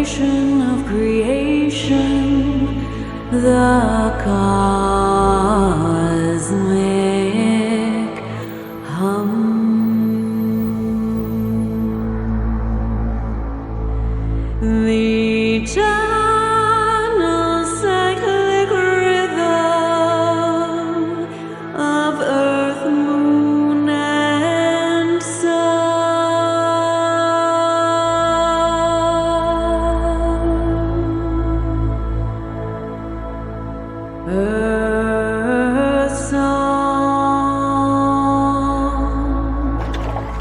vibration of creation, the cosmic hum. The eternal cyclic rhythm of earth, moon, and sun. Earth song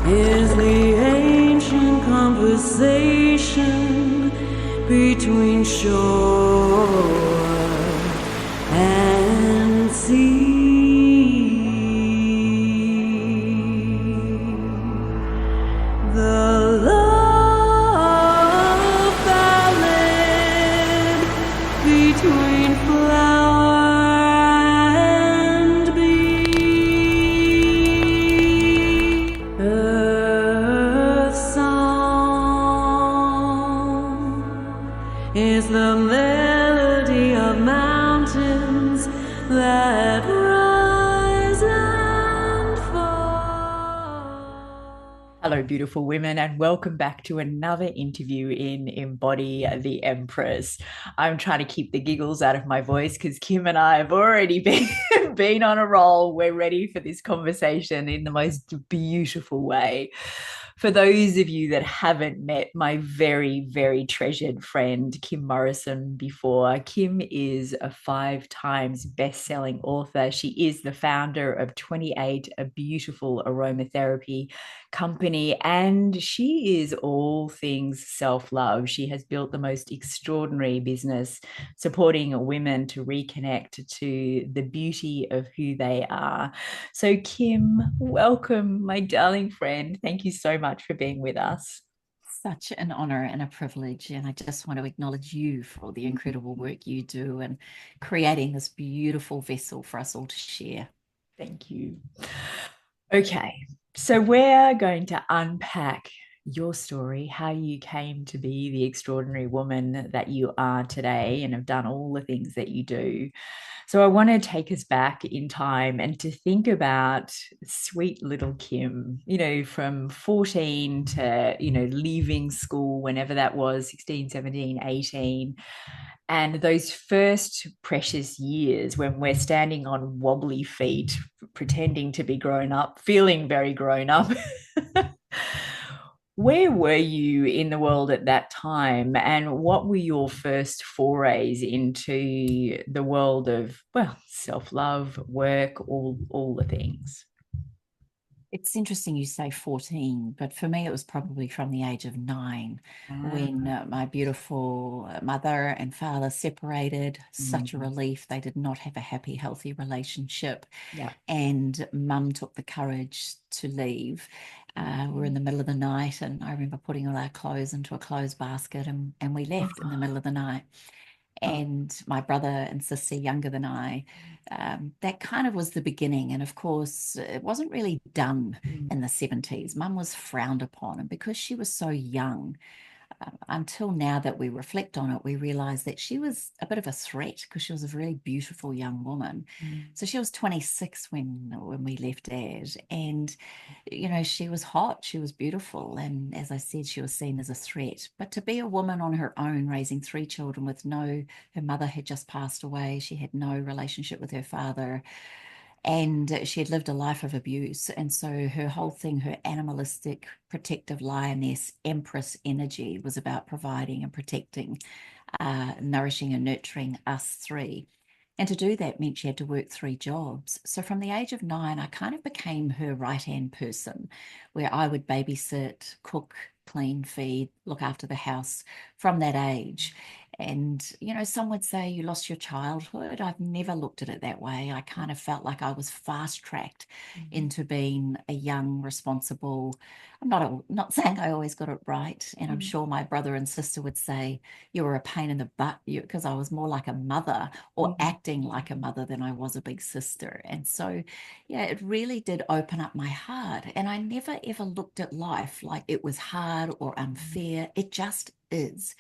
is the ancient conversation between shore and sea. The love ballad between flower and bee. Earth song is the melody of mountains that rise and fall. Hello, beautiful women, and welcome back to another interview in Embody the Empress. I'm trying to keep the giggles out of my voice because Kim and I have already been on a roll. We're ready for this conversation in the most beautiful way. For those of you that haven't met my very, very treasured friend, Kim Morrison, before, Kim is a 5 times best-selling author. She is the founder of 28, a beautiful aromatherapy company, and she is all things self-love. She has built the most extraordinary business supporting women to reconnect to the beauty of who they are. So Kim, welcome, my darling friend. Thank you so much for being with us. Such an honor and a privilege. And I just want to acknowledge you for all the incredible work you do and creating this beautiful vessel for us all to share. Thank you. Okay, so we're going to unpack your story, how you came to be the extraordinary woman that you are today and have done all the things that you do. So I want to take us back in time and to think about sweet little Kim, from 14 to, leaving school, whenever that was, 16, 17, 18. And those first precious years when we're standing on wobbly feet, pretending to be grown up, feeling very grown up. Where were you in the world at that time, and what were your first forays into the world of, well, self-love, work, all the things? It's interesting you say 14, but for me, it was probably from the age of 9 when my beautiful mother and father separated. Such a relief. They did not have a happy, healthy relationship. Yeah. And mum took the courage to leave. We're in the middle of the night, and I remember putting all our clothes into a clothes basket, and we left in the middle of the night. And my brother and sister, younger than I, that kind of was the beginning. And of course, it wasn't really done in the 70s. Mum was frowned upon, and because she was so young, until now that we reflect on it, we realize that she was a bit of a threat because she was a really beautiful young woman. So she was 26 when we left Dad, and she was hot, she was beautiful, and as I said, she was seen as a threat. But to be a woman on her own, raising 3 children with her mother had just passed away, she had no relationship with her father, and she had lived a life of abuse. And so her whole thing, her animalistic, protective lioness, Empress energy was about providing and protecting, nourishing and nurturing us 3. And to do that meant she had to work 3 jobs. So from the age of 9, I kind of became her right-hand person, where I would babysit, cook, clean, feed, look after the house from that age. And, some would say you lost your childhood. I've never looked at it that way. I kind of felt like I was fast-tracked into being a young, responsible. I'm not saying I always got it right. And I'm sure my brother and sister would say you were a pain in the butt because I was more like a mother or acting like a mother than I was a big sister. And so, yeah, it really did open up my heart. And I never, ever looked at life like it was hard or unfair. It just is.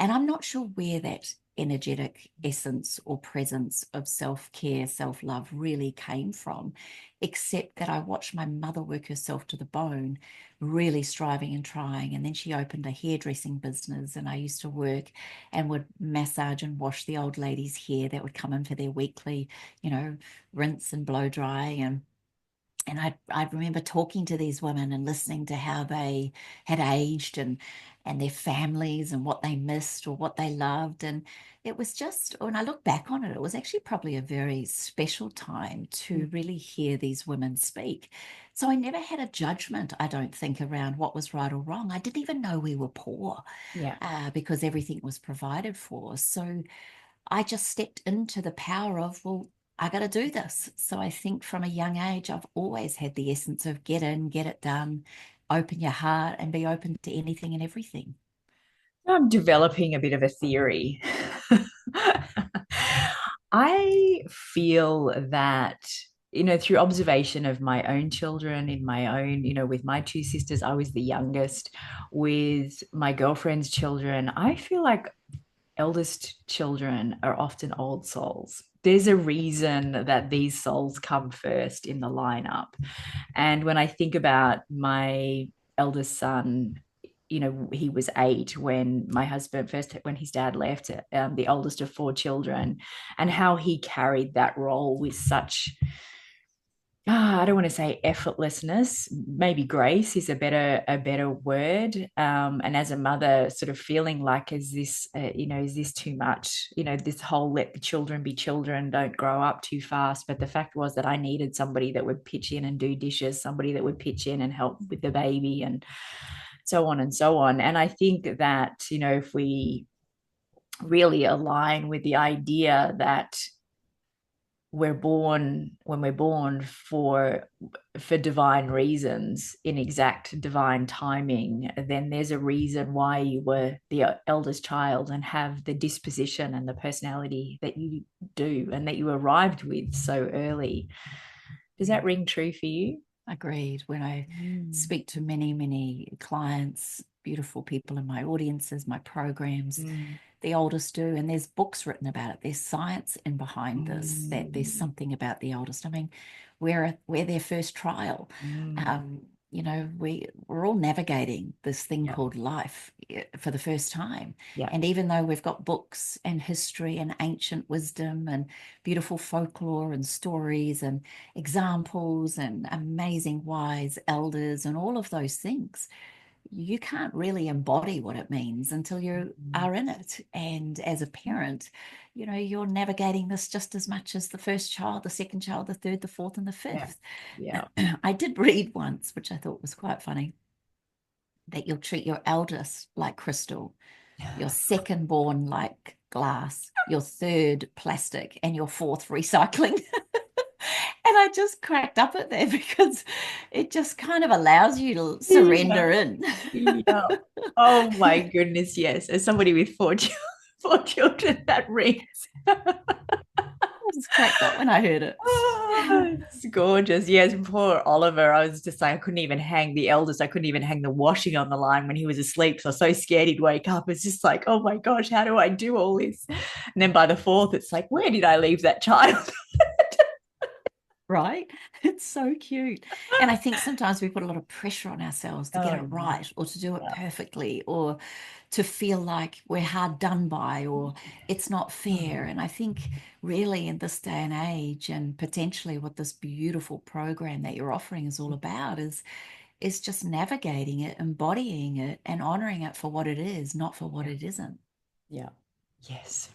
And I'm not sure where that energetic essence or presence of self-care, self-love really came from, except that I watched my mother work herself to the bone, really striving and trying. And then she opened a hairdressing business, and I used to work and would massage and wash the old ladies' hair that would come in for their weekly, rinse and blow dry. And I remember talking to these women and listening to how they had aged and their families and what they missed or what they loved. And it was just, when I look back on it, it was actually probably a very special time to really hear these women speak. So I never had a judgment, I don't think, around what was right or wrong. I didn't even know we were poor because everything was provided for. So I just stepped into the power of, well, I got to do this. So I think from a young age, I've always had the essence of get in, get it done, open your heart and be open to anything and everything. I'm developing a bit of a theory. I feel that, through observation of my own children, in my own, with my two sisters, I was the youngest. With my girlfriend's children, I feel like eldest children are often old souls. There's a reason that these souls come first in the lineup. And when I think about my eldest son, he was 8 when my husband first, when his dad left, the oldest of 4 children, and how he carried that role with such, I don't want to say effortlessness, maybe grace is a better word. And as a mother, sort of feeling like, is this too much? This whole let the children be children, don't grow up too fast. But the fact was that I needed somebody that would pitch in and do dishes, somebody that would pitch in and help with the baby, and so on and so on. And I think that, if we really align with the idea that when we're born for divine reasons, in exact divine timing, then there's a reason why you were the eldest child and have the disposition and the personality that you do and that you arrived with so early. Does that ring true for you? Agreed. When I speak to many, many clients, beautiful people in my audiences, my programs, the oldest do, and there's books written about it. There's science in behind this, that there's something about the oldest. I mean, we're their first trial. We're all navigating this thing called life for the first time. And even though we've got books and history and ancient wisdom and beautiful folklore and stories and examples and amazing wise elders and all of those things, you can't really embody what it means until you are in it. And as a parent, you're navigating this just as much as the first child, the second child, the third, the fourth, and the fifth. I did read once, which I thought was quite funny, that you'll treat your eldest like crystal, your second born like glass, your third plastic, and your fourth recycling. And I just cracked up at that because it just kind of allows you to surrender in. Oh my goodness, yes. As somebody with 4 children, that rings. I just cracked up when I heard it. Oh, it's gorgeous. Yes, poor Oliver. I was just like, I couldn't even hang the eldest. I couldn't even hang the washing on the line when he was asleep. So I was so scared he'd wake up. It's just like, oh my gosh, how do I do all this? And then by the 4th, it's like, where did I leave that child? Right? It's so cute. And I think sometimes we put a lot of pressure on ourselves to get it right or to do it perfectly or to feel like we're hard done by or it's not fair. And I think really in this day and age and potentially what this beautiful program that you're offering is all about is just navigating it, embodying it and honoring it for what it is, not for what it isn't. Yeah. Yes.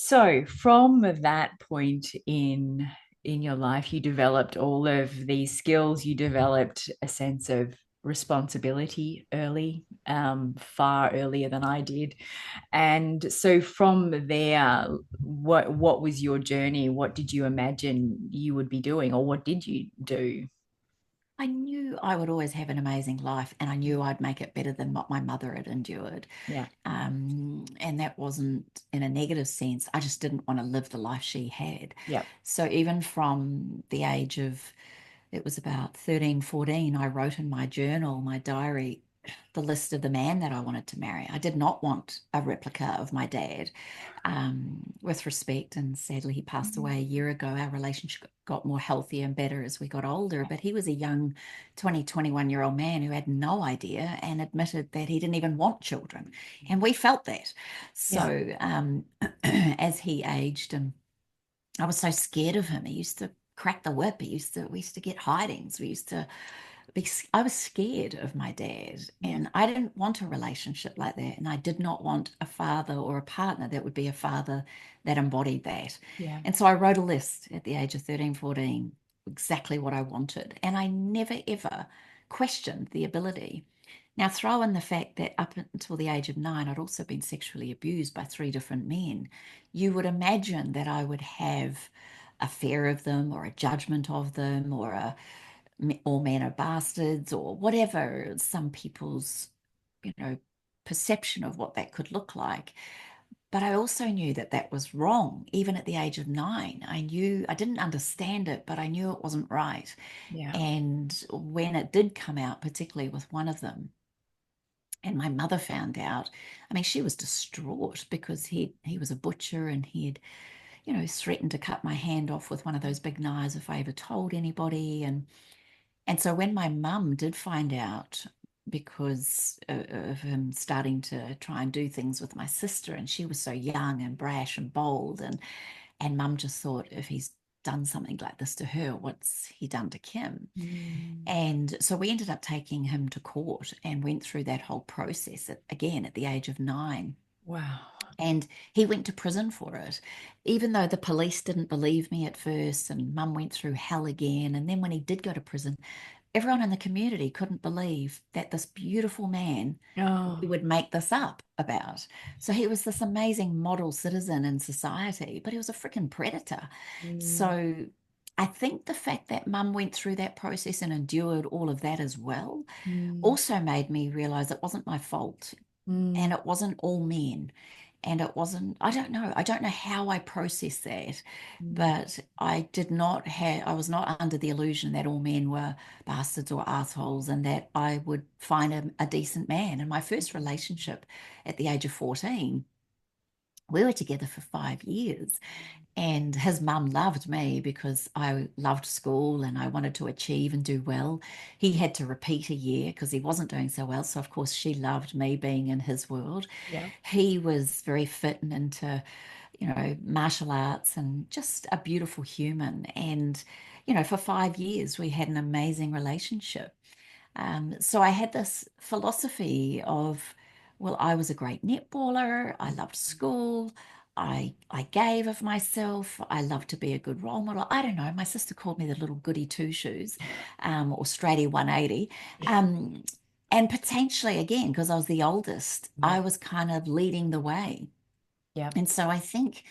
So from that point in your life, you developed all of these skills. You developed a sense of responsibility early, far earlier than I did. And so from there, what was your journey? What did you imagine you would be doing, or what did you do? I knew I would always have an amazing life and I knew I'd make it better than what my mother had endured. And that wasn't in a negative sense. I just didn't want to live the life she had. So even from the age of, it was about 13, 14, I wrote in my journal, my diary, the list of the man that I wanted to marry. I did not want a replica of my dad. With respect, and sadly he passed away a year ago. Our relationship got more healthier and better as we got older, but he was a young 21-year-old man who had no idea and admitted that he didn't even want children. And we felt that. Yeah. So as he aged, and I was so scared of him. He used to crack the whip. We used to get hidings. I was scared of my dad, and I didn't want a relationship like that. And I did not want a father or a partner that would be a father that embodied that. Yeah. And so I wrote a list at the age of 13, 14, exactly what I wanted. And I never, ever questioned the ability. Now, throw in the fact that up until the age of 9, I'd also been sexually abused by 3 different men. You would imagine that I would have a fear of them, or a judgment of them, or all men are bastards, or whatever some people's, perception of what that could look like. But I also knew that that was wrong. Even at the age of 9, I didn't understand it, but I knew it wasn't right. Yeah. And when it did come out, particularly with one of them, and my mother found out, I mean, she was distraught, because he was a butcher, and he had, threatened to cut my hand off with one of those big knives if I ever told anybody. And so when my mum did find out, because of him starting to try and do things with my sister, and she was so young and brash and bold, and mum just thought, if he's done something like this to her, what's he done to Kim? And so we ended up taking him to court and went through that whole process again at the age of 9. Wow. And he went to prison for it, even though the police didn't believe me at first, and mum went through hell again. And then when he did go to prison, everyone in the community couldn't believe that this beautiful man Oh. would make this up about. So he was this amazing model citizen in society, but he was a freaking predator. So I think the fact that mum went through that process and endured all of that as well also made me realize it wasn't my fault, and it wasn't all men. And it wasn't, I don't know how I processed that, but I was not under the illusion that all men were bastards or assholes, and that I would find a decent man. In my first relationship at the age of 14, we were together for 5 years. And his mum loved me because I loved school and I wanted to achieve and do well. He had to repeat a year because he wasn't doing so well. So, of course, she loved me being in his world. Yeah. He was very fit and into, martial arts, and just a beautiful human. And, for 5 years, we had an amazing relationship. So I had this philosophy of, well, I was a great netballer. I loved school. I gave of myself. I loved to be a good role model. I don't know. My sister called me the little goody two shoes, or straighty 180. And potentially, again, because I was the oldest, I was kind of leading the way. Yeah. And so I think,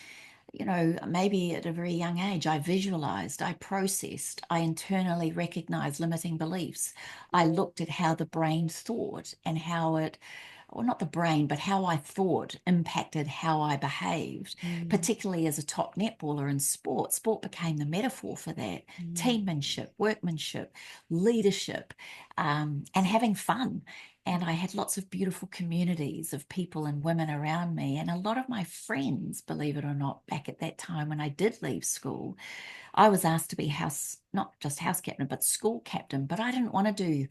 maybe at a very young age, I visualized, I processed, I internally recognized limiting beliefs. I looked at how the brain thought, and how it, or not the brain, but how I thought impacted how I behaved, particularly as a top netballer in sport. Sport became the metaphor for that. Teammanship, workmanship, leadership, and having fun. And I had lots of beautiful communities of people and women around me. And a lot of my friends, believe it or not, back at that time when I did leave school, I was asked to be not just house captain, but school captain. But I didn't want to do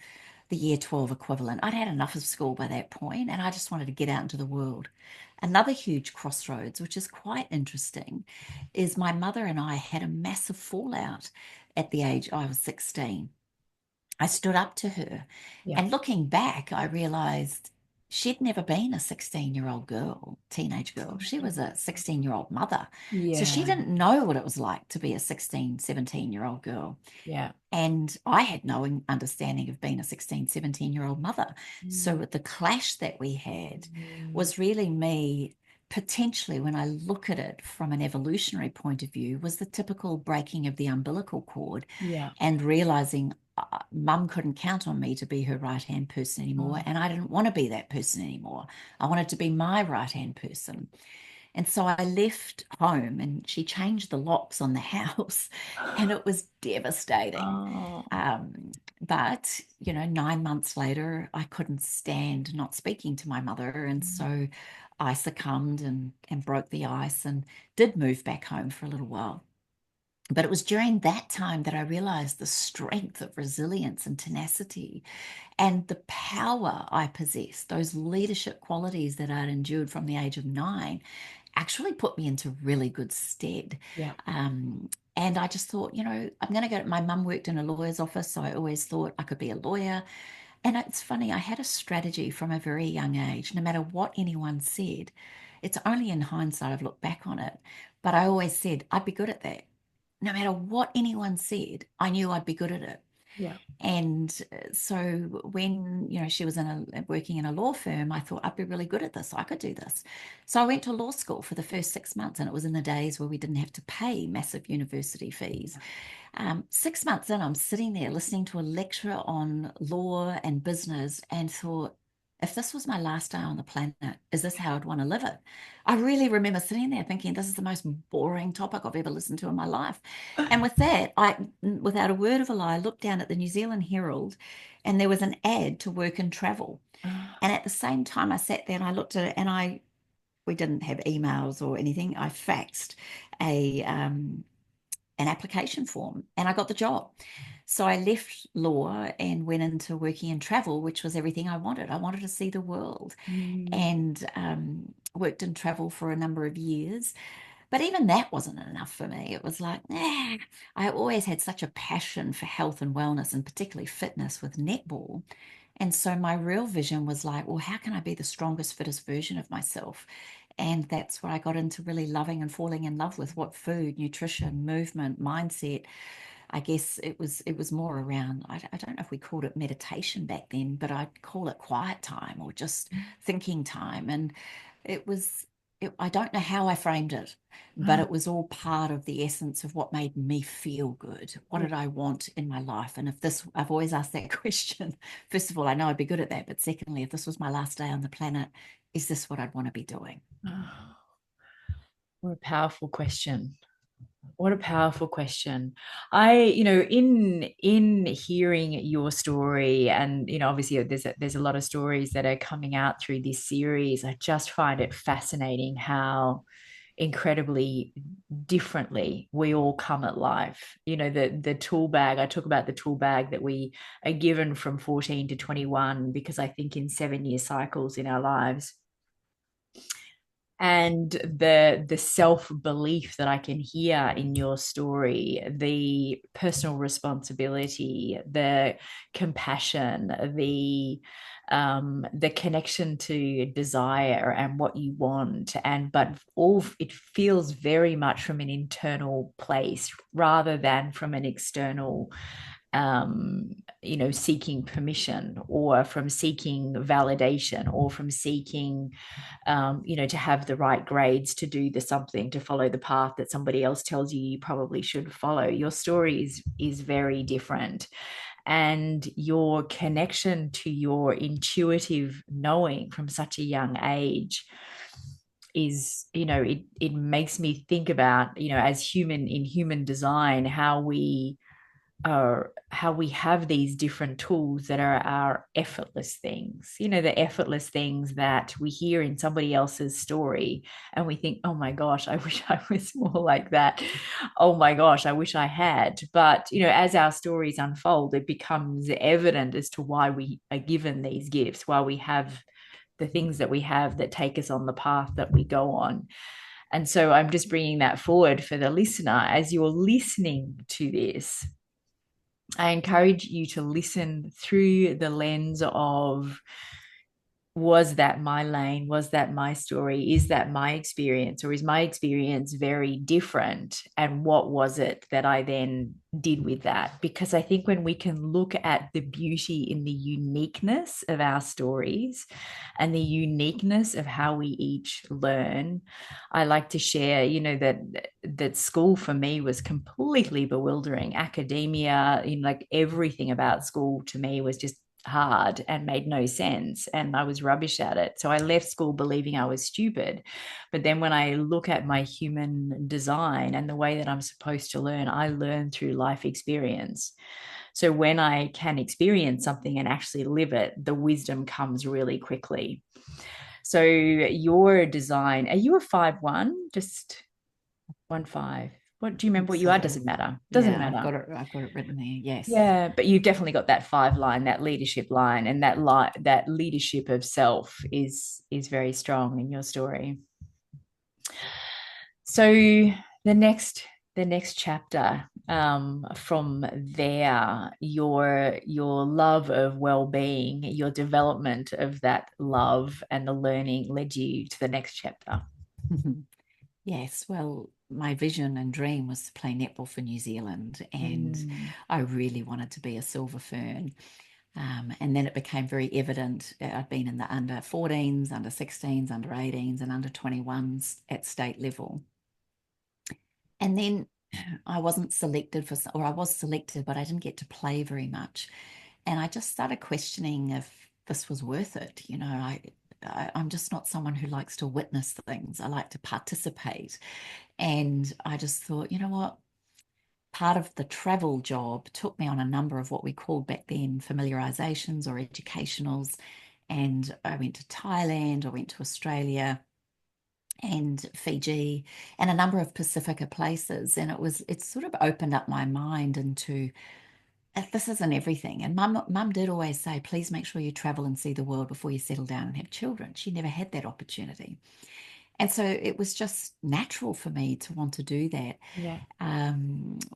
the year 12 equivalent. I'd had enough of school by that point, and I just wanted to get out into the world. Another huge crossroads, which is quite interesting, is my mother and I had a massive fallout at the age I was 16. I stood up to her. Yeah. And looking back, I realized she'd never been a 16-year-old girl, teenage girl. She was a 16-year-old mother. So she didn't know what it was like to be a 16, 17-year-old girl. Yeah. And I had no understanding of being a 16, 17-year-old mother. So the clash that we had was really me, potentially, when I look at it from an evolutionary point of view, was the typical breaking of the umbilical cord, Yeah. and realizing mum couldn't count on me to be her right-hand person anymore. And I didn't want to be that person anymore. I wanted to be my right-hand person. And so I left home and she changed the locks on the house and it was devastating. Oh, But, 9 months later, I couldn't stand not speaking to my mother. And so I succumbed and broke the ice and did move back home for a little while. But it was during that time that I realized the strength of resilience and tenacity and the power I possessed, those leadership qualities that I'd endured from the age of 9, actually put me into really good stead. yeah. And I just thought, I'm going to go. My mum worked in a lawyer's office, so I always thought I could be a lawyer. And it's funny, I had a strategy from a very young age, no matter what anyone said. It's only in hindsight I've looked back on it, but I always said I'd be good at that. No matter what anyone said, I knew I'd be good at it. Yeah. And so when, she was working in a law firm, I thought I'd be really good at this. I could do this. So I went to law school for the first 6 months, and it was in the days where we didn't have to pay massive university fees. 6 months in, I'm sitting there listening to a lecture on law and business and thought, if this was my last day on the planet, is this how I'd want to live it? I really remember sitting there thinking, this is the most boring topic I've ever listened to in my life. And with that, without a word of a lie, looked down at the New Zealand Herald and there was an ad to work and travel. And at the same time, I sat there and I looked at it and we didn't have emails or anything. I faxed an application form and I got the job. So I left law and went into working in travel, which was everything I wanted. I wanted to see the world and worked in travel for a number of years. But even that wasn't enough for me. It was like, I always had such a passion for health and wellness and particularly fitness with netball. And so my real vision was like, well, how can I be the strongest, fittest version of myself? And that's where I got into really loving and falling in love with what food, nutrition, movement, mindset. I guess it was more around, I don't know if we called it meditation back then, but I'd call it quiet time or just thinking time. And it was, I don't know how I framed it, but it was all part of the essence of what made me feel good. What did I want in my life? And if this, I've always asked that question. First of all, I know I'd be good at that. But secondly, if this was my last day on the planet, is this what I'd want to be doing? What a powerful question. What a powerful question. In hearing your story, and obviously there's a lot of stories that are coming out through this series. I just find it fascinating how incredibly differently we all come at life. The tool bag, I talk about the tool bag that we are given from 14 to 21, because I think in 7-year cycles in our lives, and the self-belief that I can hear in your story, the personal responsibility, the compassion, the connection to desire and what you want, but all it feels very much from an internal place rather than from an external, seeking permission, or from seeking validation, or from seeking to have the right grades to do the something, to follow the path that somebody else tells you probably should follow. Your story is very different. And your connection to your intuitive knowing from such a young age is, it makes me think about, as human design, how we have these different tools that are our effortless things, the effortless things that we hear in somebody else's story and we think, oh my gosh, I wish I was more like that. Oh my gosh, I wish I had. But as our stories unfold, it becomes evident as to why we are given these gifts, why we have the things that we have that take us on the path that we go on. And so I'm just bringing that forward for the listener. As you're listening to this, I encourage you to listen through the lens of, was that my lane? Was that my story? Is that my experience? Or is my experience very different? And what was it that I then did with that? Because I think when we can look at the beauty in the uniqueness of our stories and the uniqueness of how we each learn, I like to share, that school for me was completely bewildering. Academia, like everything about school to me was just hard and made no sense, and I was rubbish at it. So I left school believing I was stupid. But then when I look at my human design and the way that I'm supposed to learn, I learn through life experience. So when I can experience something and actually live it, the wisdom comes really quickly. So your design, are you a 5-1? Just 1-5? What do you remember what you are? So Doesn't matter. Doesn't yeah, matter. I've got it written there. Yes. Yeah, but you've definitely got that 5 line, that leadership line, and that leadership of self is very strong in your story. So the next chapter, from there, your love of well-being, your development of that love and the learning led you to the next chapter. Yes, well, my vision and dream was to play netball for New Zealand, and I really wanted to be a silver fern. And then it became very evident that I'd been in the under 14s, under 16s, under 18s, and under 21s at state level. And then I wasn't selected for, or I was selected, but I didn't get to play very much. And I just started questioning if this was worth it. You know, I'm just not someone who likes to witness things. I like to participate. And I just thought, you know what? Part of the travel job took me on a number of what we called back then familiarizations or educationals. And I went to Thailand, I went to Australia and Fiji and a number of Pacifica places. And it sort of opened up my mind into this isn't everything. And mum did always say, please make sure you travel and see the world before you settle down and have children. She never had that opportunity. And so it was just natural for me to want to do that. Yeah.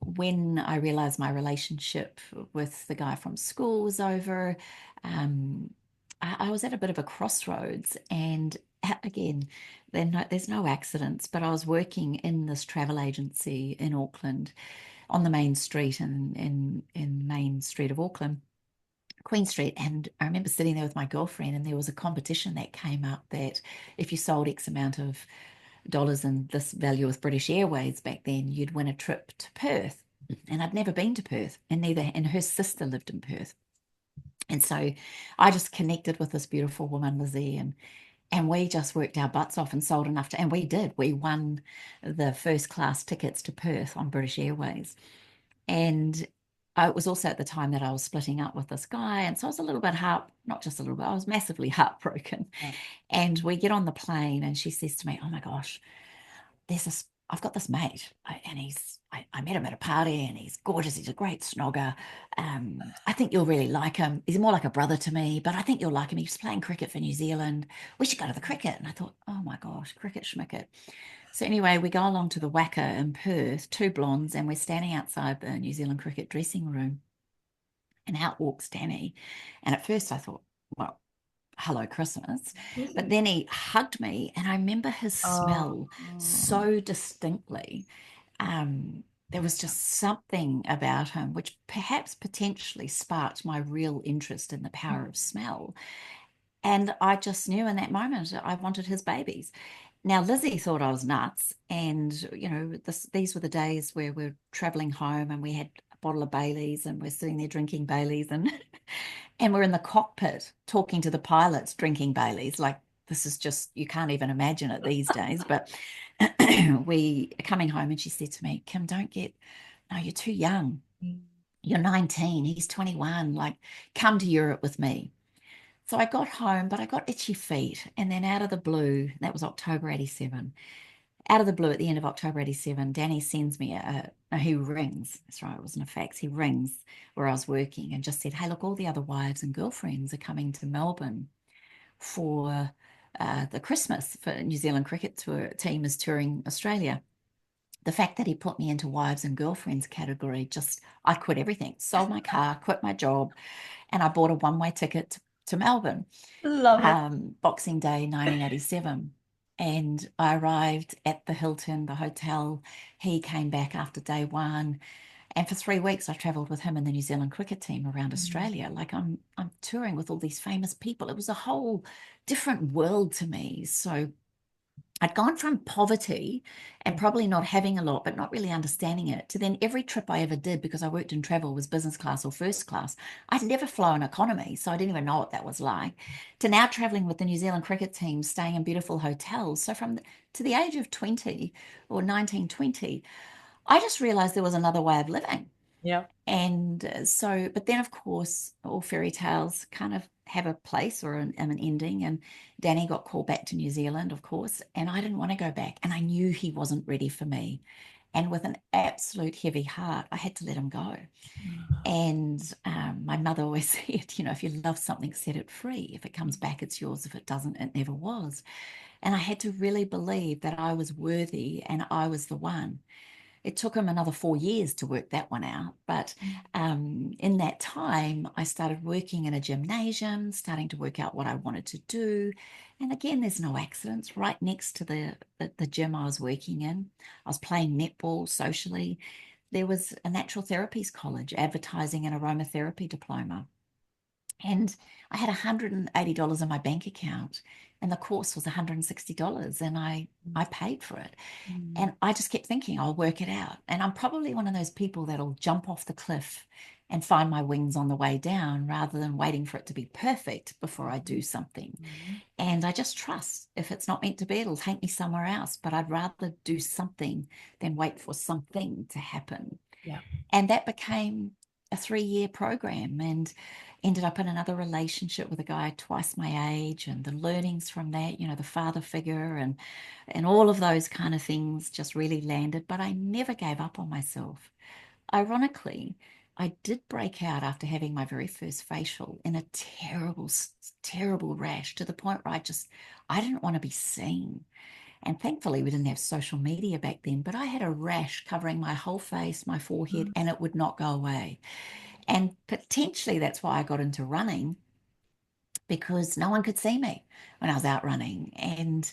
When I realized my relationship with the guy from school was over, I was at a bit of a crossroads. And again, there's no accidents, but I was working in this travel agency in Auckland on the main street in Main Street of Auckland, Queen Street. And I remember sitting there with my girlfriend, and there was a competition that came up that if you sold X amount of dollars and this value with British Airways back then, you'd win a trip to Perth. And I'd never been to Perth, and her sister lived in Perth. And so I just connected with this beautiful woman, Lizzie, and we just worked our butts off and sold enough and we did. We won the first class tickets to Perth on British Airways. And it was also at the time that I was splitting up with this guy. And so I was a little bit not just a little bit, I was massively heartbroken. Yeah. And we get on the plane and she says to me, oh my gosh, I've got this mate and I met him at a party and he's gorgeous. He's a great snogger. I think you'll really like him. He's more like a brother to me, but I think you'll like him. He's playing cricket for New Zealand. We should go to the cricket. And I thought, oh my gosh, cricket schmicket. So anyway, we go along to the Wacker in Perth, two blondes, and we're standing outside the New Zealand cricket dressing room. And out walks Danny. And at first I thought, well, hello Christmas. But then he hugged me and I remember his smell so distinctly. There was just something about him which perhaps potentially sparked my real interest in the power of smell. And I just knew in that moment I wanted his babies. Now, Lizzie thought I was nuts. And, you know, these were the days where we're traveling home and we had a bottle of Baileys and we're sitting there drinking Baileys and and we're in the cockpit talking to the pilots drinking Baileys. Like, this is just, you can't even imagine it these days. But we are coming home and she said to me, Kim, no, you're too young. You're 19, he's 21. Like, come to Europe with me. So I got home, but I got itchy feet. And then out of the blue, that was October 87. Out of the blue, at the end of October 87, Danny sends me he rings. That's right, it wasn't a fax. He rings where I was working and just said, hey, look, all the other wives and girlfriends are coming to Melbourne for the Christmas for New Zealand cricket team is touring Australia. The fact that he put me into wives and girlfriends category, I quit everything, sold my car, quit my job, and I bought a one-way ticket to Melbourne. Love it. Boxing Day 1987. And I arrived at the Hilton, the hotel. He came back after day one. And for 3 weeks, I traveled with him and the New Zealand cricket team around Australia. Like I'm touring with all these famous people. It was a whole different world to me. So I'd gone from poverty and probably not having a lot, but not really understanding it, to then every trip I ever did, because I worked in travel, was business class or first class. I'd never flown economy, so I didn't even know what that was like, to now traveling with the New Zealand cricket team, staying in beautiful hotels. So to the age of 20 or 19, 20, I just realized there was another way of living. Yeah. And so, but then of course, all fairy tales kind of have a place or an ending. And Danny got called back to New Zealand, of course, and I didn't want to go back. And I knew he wasn't ready for me. And with an absolute heavy heart, I had to let him go. And my mother always said, if you love something, set it free. If it comes back, it's yours. If it doesn't, it never was. And I had to really believe that I was worthy and I was the one. It took him another 4 years to work that one out. But in that time, I started working in a gymnasium, starting to work out what I wanted to do. And again, there's no accidents. Right next to the gym I was working in, I was playing netball socially. There was a natural therapies college, advertising an aromatherapy diploma. And I had $180 in my bank account, and the course was $160, and I paid for it. And I just kept thinking, I'll work it out. And I'm probably one of those people that'll jump off the cliff and find my wings on the way down rather than waiting for it to be perfect before I do something. And I just trust if it's not meant to be, it'll take me somewhere else. But I'd rather do something than wait for something to happen. Yeah. And that became a 3-year program, and ended up in another relationship with a guy twice my age, and the learnings from that, the father figure and all of those kind of things just really landed. But I never gave up on myself. Ironically, I did break out after having my very first facial in a terrible, terrible rash, to the point where I didn't want to be seen. And thankfully, we didn't have social media back then, but I had a rash covering my whole face, my forehead, and it would not go away. And potentially that's why I got into running, because no one could see me when I was out running. And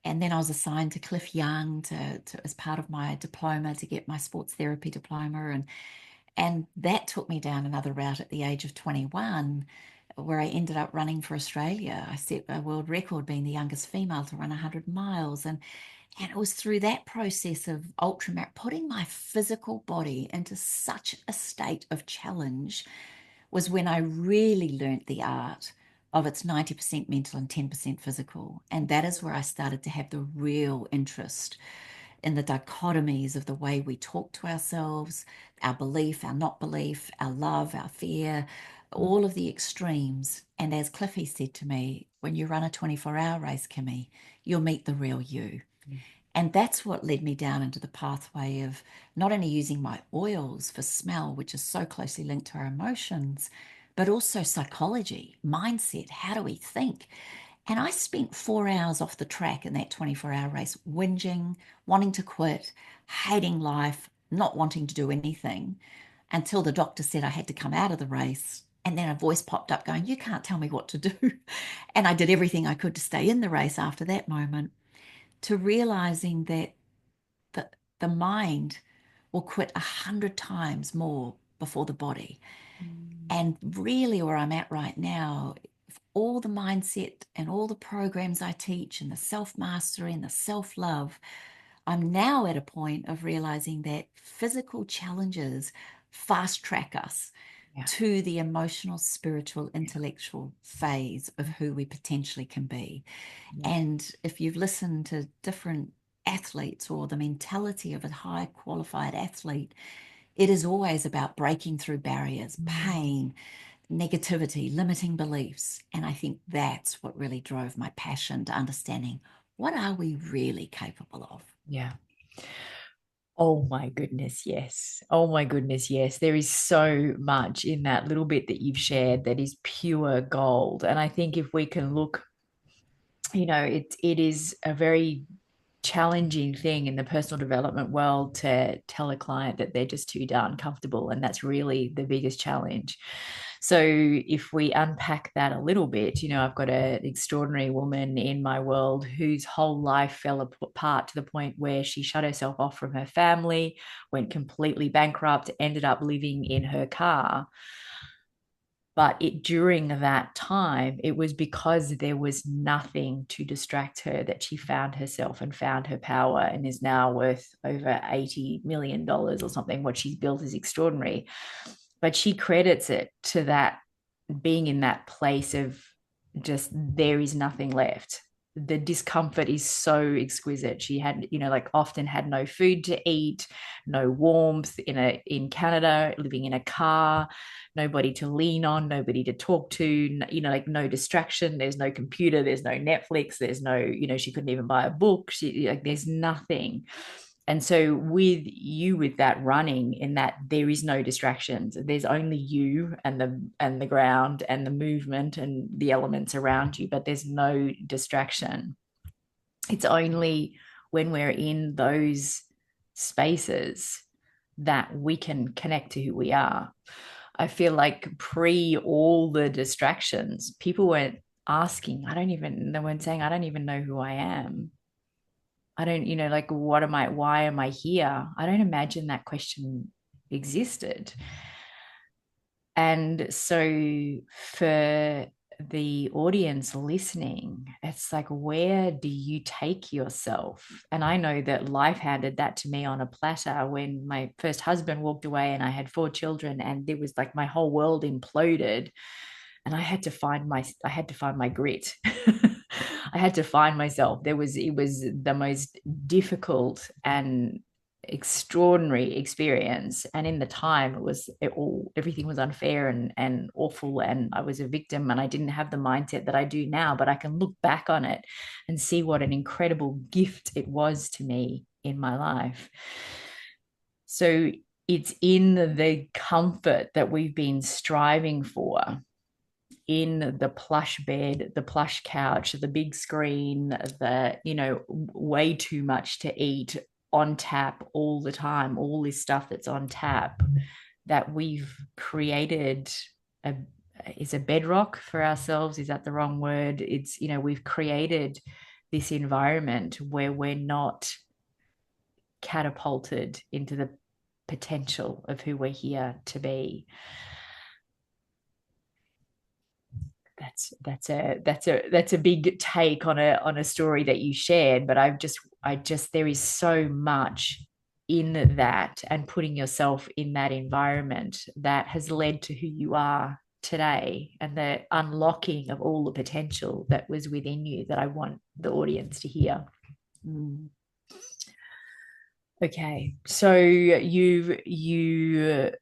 then I was assigned to Cliff Young as part of my diploma, to get my sports therapy diploma. And that took me down another route at the age of 21, where I ended up running for Australia. I set a world record being the youngest female to run 100 miles. And it was through that process of putting my physical body into such a state of challenge, was when I really learnt the art of it's 90% mental and 10% physical. And that is where I started to have the real interest in the dichotomies of the way we talk to ourselves, our belief, our not belief, our love, our fear, all of the extremes. And as Cliffy said to me, when you run a 24-hour race, Kimmy, you'll meet the real you. And that's what led me down into the pathway of not only using my oils for smell, which is so closely linked to our emotions, but also psychology, mindset. How do we think? And I spent 4 hours off the track in that 24-hour race, whinging, wanting to quit, hating life, not wanting to do anything, until the doctor said I had to come out of the race. And then a voice popped up going, "You can't tell me what to do." And I did everything I could to stay in the race after that moment, to realizing that the mind will quit 100 times more before the body. And really, where I'm at right now, all the mindset and all the programs I teach and the self-mastery and the self-love, I'm now at a point of realizing that physical challenges fast track us to the emotional, spiritual, intellectual phase of who we potentially can be. And if you've listened to different athletes or the mentality of a high qualified athlete, it is always about breaking through barriers, pain, negativity, limiting beliefs. And I think that's what really drove my passion to understanding, what are we really capable of? Yeah. Oh my goodness, yes. Oh my goodness, yes. There is so much in that little bit that you've shared that is pure gold. And I think if we can look, it is a very challenging thing in the personal development world to tell a client that they're just too darn comfortable. And that's really the biggest challenge. So if we unpack that a little bit, I've got an extraordinary woman in my world whose whole life fell apart to the point where she shut herself off from her family, went completely bankrupt, ended up living in her car. But during that time, it was because there was nothing to distract her that she found herself and found her power, and is now worth over $80 million or something. What she's built is extraordinary. But she credits it to that, being in that place of just, there is nothing left. The discomfort is so exquisite. She had, like, often had no food to eat, no warmth, in Canada, living in a car, nobody to lean on, nobody to talk to, like, no distraction. There's no computer, there's no Netflix, there's no, she couldn't even buy a book. There's nothing. And so with that running, in that there is no distractions, there's only you and the ground and the movement and the elements around you, but there's no distraction. It's only when we're in those spaces that we can connect to who we are. I feel like pre all the distractions, people weren't asking, they weren't saying, I don't even know who I am. I don't, like, what am I, why am I here? I don't imagine that question existed. And so for the audience listening, it's like, where do you take yourself? And I know that life handed that to me on a platter when my first husband walked away and I had 4 children, and it was like my whole world imploded, and I had to find my grit. I had to find myself. It was the most difficult and extraordinary experience. And in the time, everything was unfair and awful. And I was a victim, and I didn't have the mindset that I do now, but I can look back on it and see what an incredible gift it was to me in my life. So it's in the comfort that we've been striving for, in the plush bed, the plush couch, the big screen, way too much to eat, on tap all the time, all this stuff that's on tap, that we've created is a bedrock for ourselves. Is that the wrong word? It's, we've created this environment where we're not catapulted into the potential of who we're here to be. That's a big take on a story that you shared, but I just there is so much in that, and putting yourself in that environment, that has led to who you are today, and the unlocking of all the potential that was within you, that I want the audience to hear. Okay, so you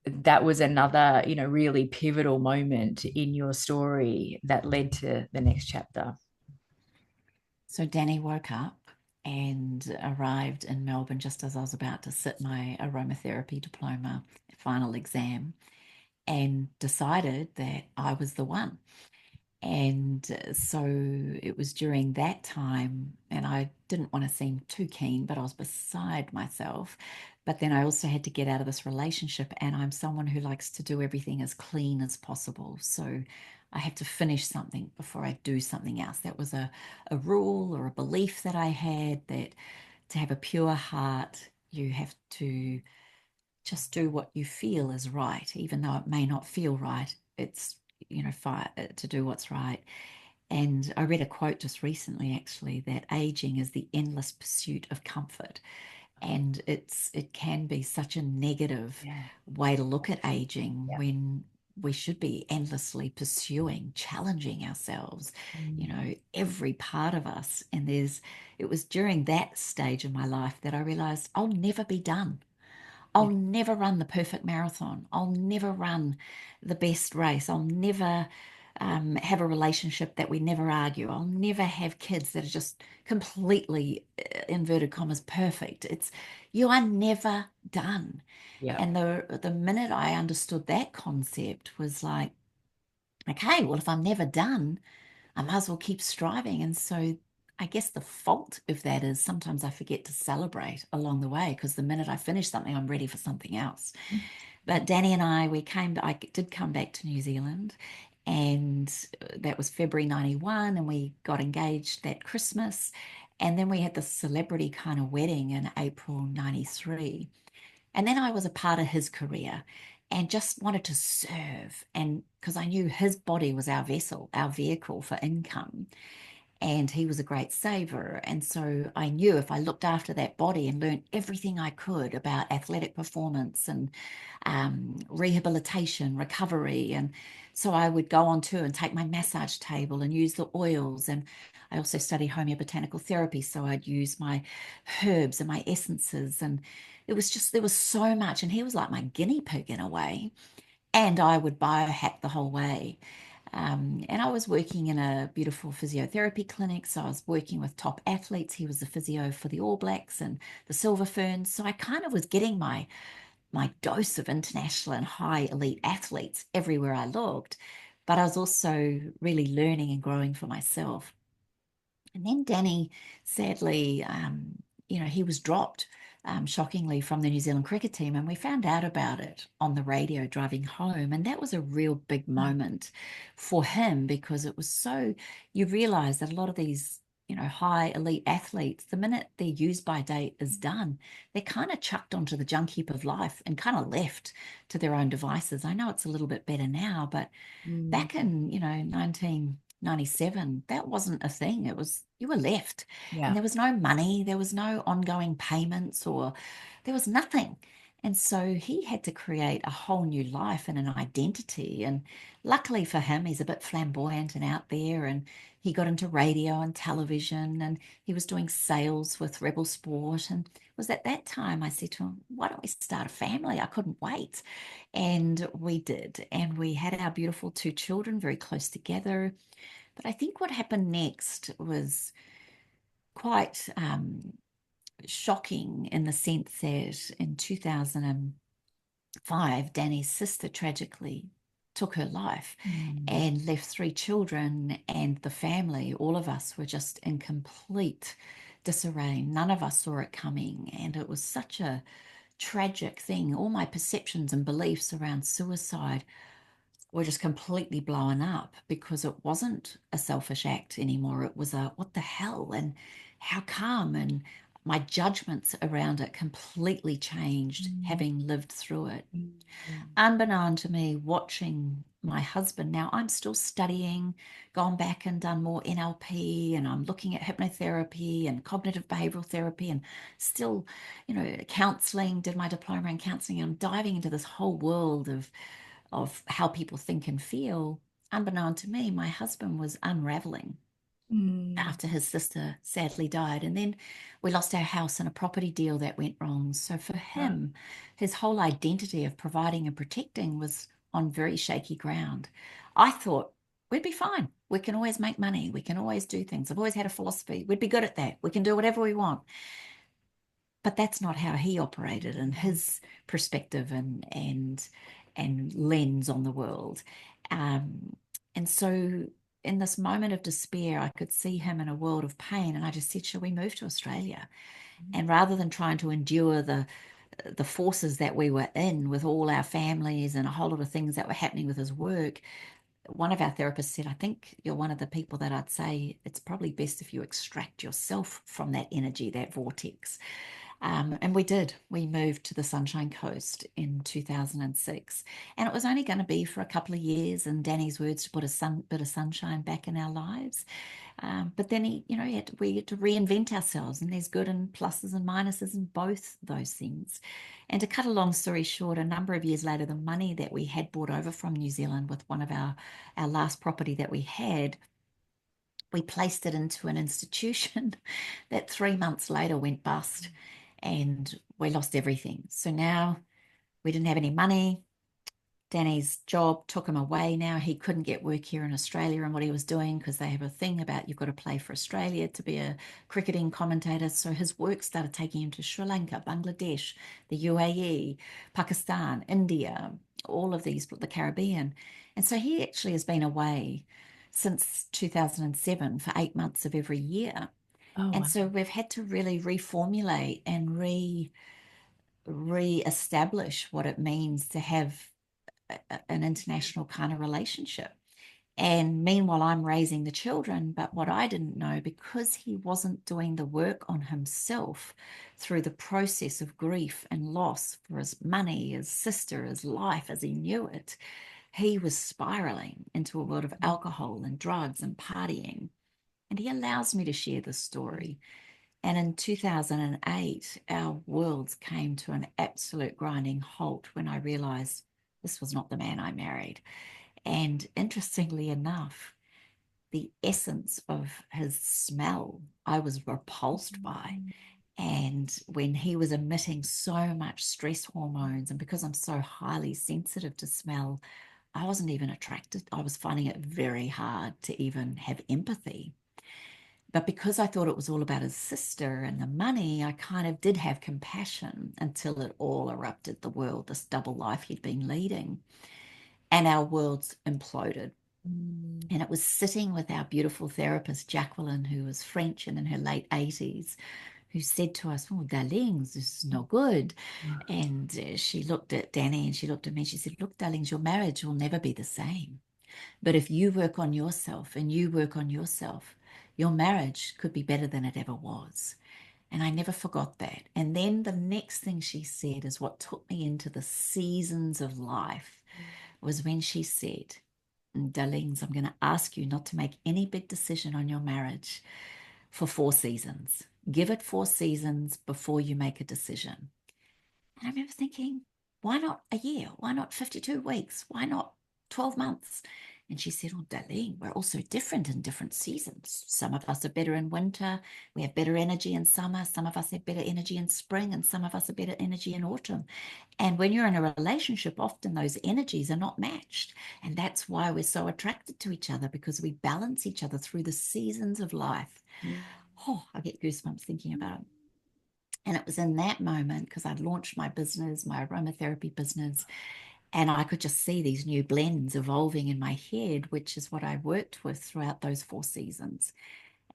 that was another, really pivotal moment in your story that led to the next chapter. So Danny woke up and arrived in Melbourne just as I was about to sit my aromatherapy diploma final exam, and decided that I was the one. And so it was during that time, and I didn't want to seem too keen, but I was beside myself. But then I also had to get out of this relationship, and I'm someone who likes to do everything as clean as possible. So I have to finish something before I do something else. That was a rule or a belief that I had, that to have a pure heart, you have to just do what you feel is right, even though it may not feel right. It's, to do what's right. And I read a quote just recently, actually, that aging is the endless pursuit of comfort. And it can be such a negative way to look at aging, when we should be endlessly pursuing, challenging ourselves, every part of us. And it was during that stage of my life that I realized I'll never be done. I'll never run the perfect marathon. I'll never run the best race. I'll never have a relationship that we never argue. I'll never have kids that are just completely, inverted commas, perfect. You are never done. Yeah. And the minute I understood that concept was like, okay, well, if I'm never done, I might as well keep striving. And so I guess the fault of that is sometimes I forget to celebrate along the way, because the minute I finish something, I'm ready for something else. But Danny and I did come back to New Zealand, and that was February 91, and we got engaged that Christmas. And then we had this celebrity kind of wedding in April 93. And then I was a part of his career. and just wanted to serve. And because I knew his body was our vessel, our vehicle for income, and he was a great saver. And so I knew if I looked after that body and learned everything I could about athletic performance and rehabilitation, recovery, and so I would go on to and take my massage table and use the oils. And I also studied homeobotanical therapy, so I'd use my herbs and my essences. And it was just, there was so much. And he was like my guinea pig in a way. And I would biohack the whole way. And I was working in a beautiful physiotherapy clinic. So I was working with top athletes. He was the physio for the All Blacks and the Silver Ferns. So I kind of was getting my dose of international and high elite athletes everywhere I looked. But I was also really learning and growing for myself. And then Danny, sadly, he was dropped shockingly from the New Zealand cricket team. And we found out about it on the radio driving home. And that was a real big moment for him because it was so, you realize that a lot of these, high elite athletes, the minute their use by date is done, they're kind of chucked onto the junk heap of life and kind of left to their own devices. I know it's a little bit better now, but back in 1997, that wasn't a thing. It was, you were left, and Yeah. there was no money, there was no ongoing payments, or there was nothing. And so he had to create a whole new life and an identity. And luckily for him, he's a bit flamboyant and out there, and he got into radio and television, and he was doing sales with Rebel Sport. And it was at that time I said to him, why don't we start a family? I couldn't wait. And we did. And we had our beautiful two children very close together. But I think what happened next was quite shocking in the sense that in 2005, Danny's sister tragically took her life and left three children, and the family, all of us were just in complete disarray. None of us saw it coming. And it was such a tragic thing. All my perceptions and beliefs around suicide were just completely blown up because it wasn't a selfish act anymore. It was a what the hell and how come? And my judgments around it completely changed having lived through it. Unbeknown to me, watching my husband, now I'm still studying, gone back and done more NLP, and I'm looking at hypnotherapy and cognitive behavioral therapy and still, counseling, did my diploma in counseling. I'm diving into this whole world of how people think and feel. Unbeknown to me, my husband was unraveling after his sister sadly died. And then we lost our house in a property deal that went wrong. So for him, his whole identity of providing and protecting was on very shaky ground. I thought we'd be fine. We can always make money. We can always do things. I've always had a philosophy. We'd be good at that. We can do whatever we want. But that's not how he operated and his perspective and lens on the world. And so in this moment of despair, I could see him in a world of pain. And I just said, shall we move to Australia? And rather than trying to endure the forces that we were in with all our families and a whole lot of things that were happening with his work, one of our therapists said, I think you're one of the people that I'd say it's probably best if you extract yourself from that energy, that vortex. And we did. We moved to the Sunshine Coast in 2006. And it was only going to be for a couple of years, in Danny's words, to put a bit of sunshine back in our lives. But then we had to reinvent ourselves, and there's good and pluses and minuses in both those things. And to cut a long story short, a number of years later, the money that we had brought over from New Zealand with one of our last property that we had, we placed it into an institution that 3 months later went bust, and we lost everything. So now we didn't have any money. Danny's job took him away. Now he couldn't get work here in Australia and what he was doing, because they have a thing about you've got to play for Australia to be a cricketing commentator. So his work started taking him to Sri Lanka, Bangladesh, the UAE, Pakistan, India, all of these, the Caribbean. And so he actually has been away since 2007 for 8 months of every year. Oh, And wow. so we've had to really reformulate and re-establish what it means to have an international kind of relationship. And meanwhile, I'm raising the children. But what I didn't know, because he wasn't doing the work on himself through the process of grief and loss for his money, his sister, his life as he knew it, he was spiraling into a world of alcohol and drugs and partying. And he allows me to share this story. And in 2008, our worlds came to an absolute grinding halt when I realized this was not the man I married. And interestingly enough, the essence of his smell I was repulsed by. And when he was emitting so much stress hormones, and because I'm so highly sensitive to smell, I wasn't even attracted. I was finding it very hard to even have empathy. But because I thought it was all about his sister and the money, I kind of did have compassion until it all erupted, the world, this double life he'd been leading. And our worlds imploded. And it was sitting with our beautiful therapist, Jacqueline, who was French and in her late 80s, who said to us, "Oh, darlings, this is no good." And she looked at Danny and she looked at me and she said, "Look, darlings, your marriage will never be the same. But if you work on yourself and you work on yourself, your marriage could be better than it ever was." And I never forgot that. And then the next thing she said is what took me into the seasons of life was when she said, "Darlings, I'm going to ask you not to make any big decision on your marriage for 4 seasons. Give it 4 seasons before you make a decision." And I remember thinking, why not a year? Why not 52 weeks? Why not 12 months? And she said, "Oh, darling, we're also different in different seasons. Some of us are better in winter. We have better energy in summer. Some of us have better energy in spring, and some of us have better energy in autumn. And when you're in a relationship, often those energies are not matched. And that's why we're so attracted to each other, because we balance each other through the seasons of life." Oh, I get goosebumps thinking about it. And it was in that moment, because I'd launched my business, my aromatherapy business, and I could just see these new blends evolving in my head, which is what I worked with throughout those 4 seasons.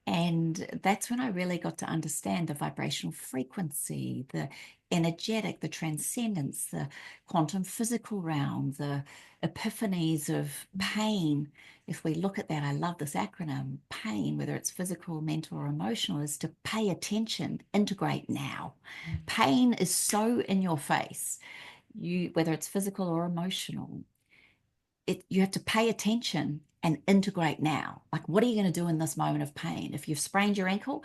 And that's when I really got to understand the vibrational frequency, the energetic, the transcendence, the quantum physical realm, the epiphanies of pain. If we look at that, I love this acronym, pain, whether it's physical, mental, or emotional, is to pay attention, integrate now. Pain is so in your face, whether it's physical or emotional. You have to pay attention and integrate now. Like, what are you going to do in this moment of pain? If you've sprained your ankle,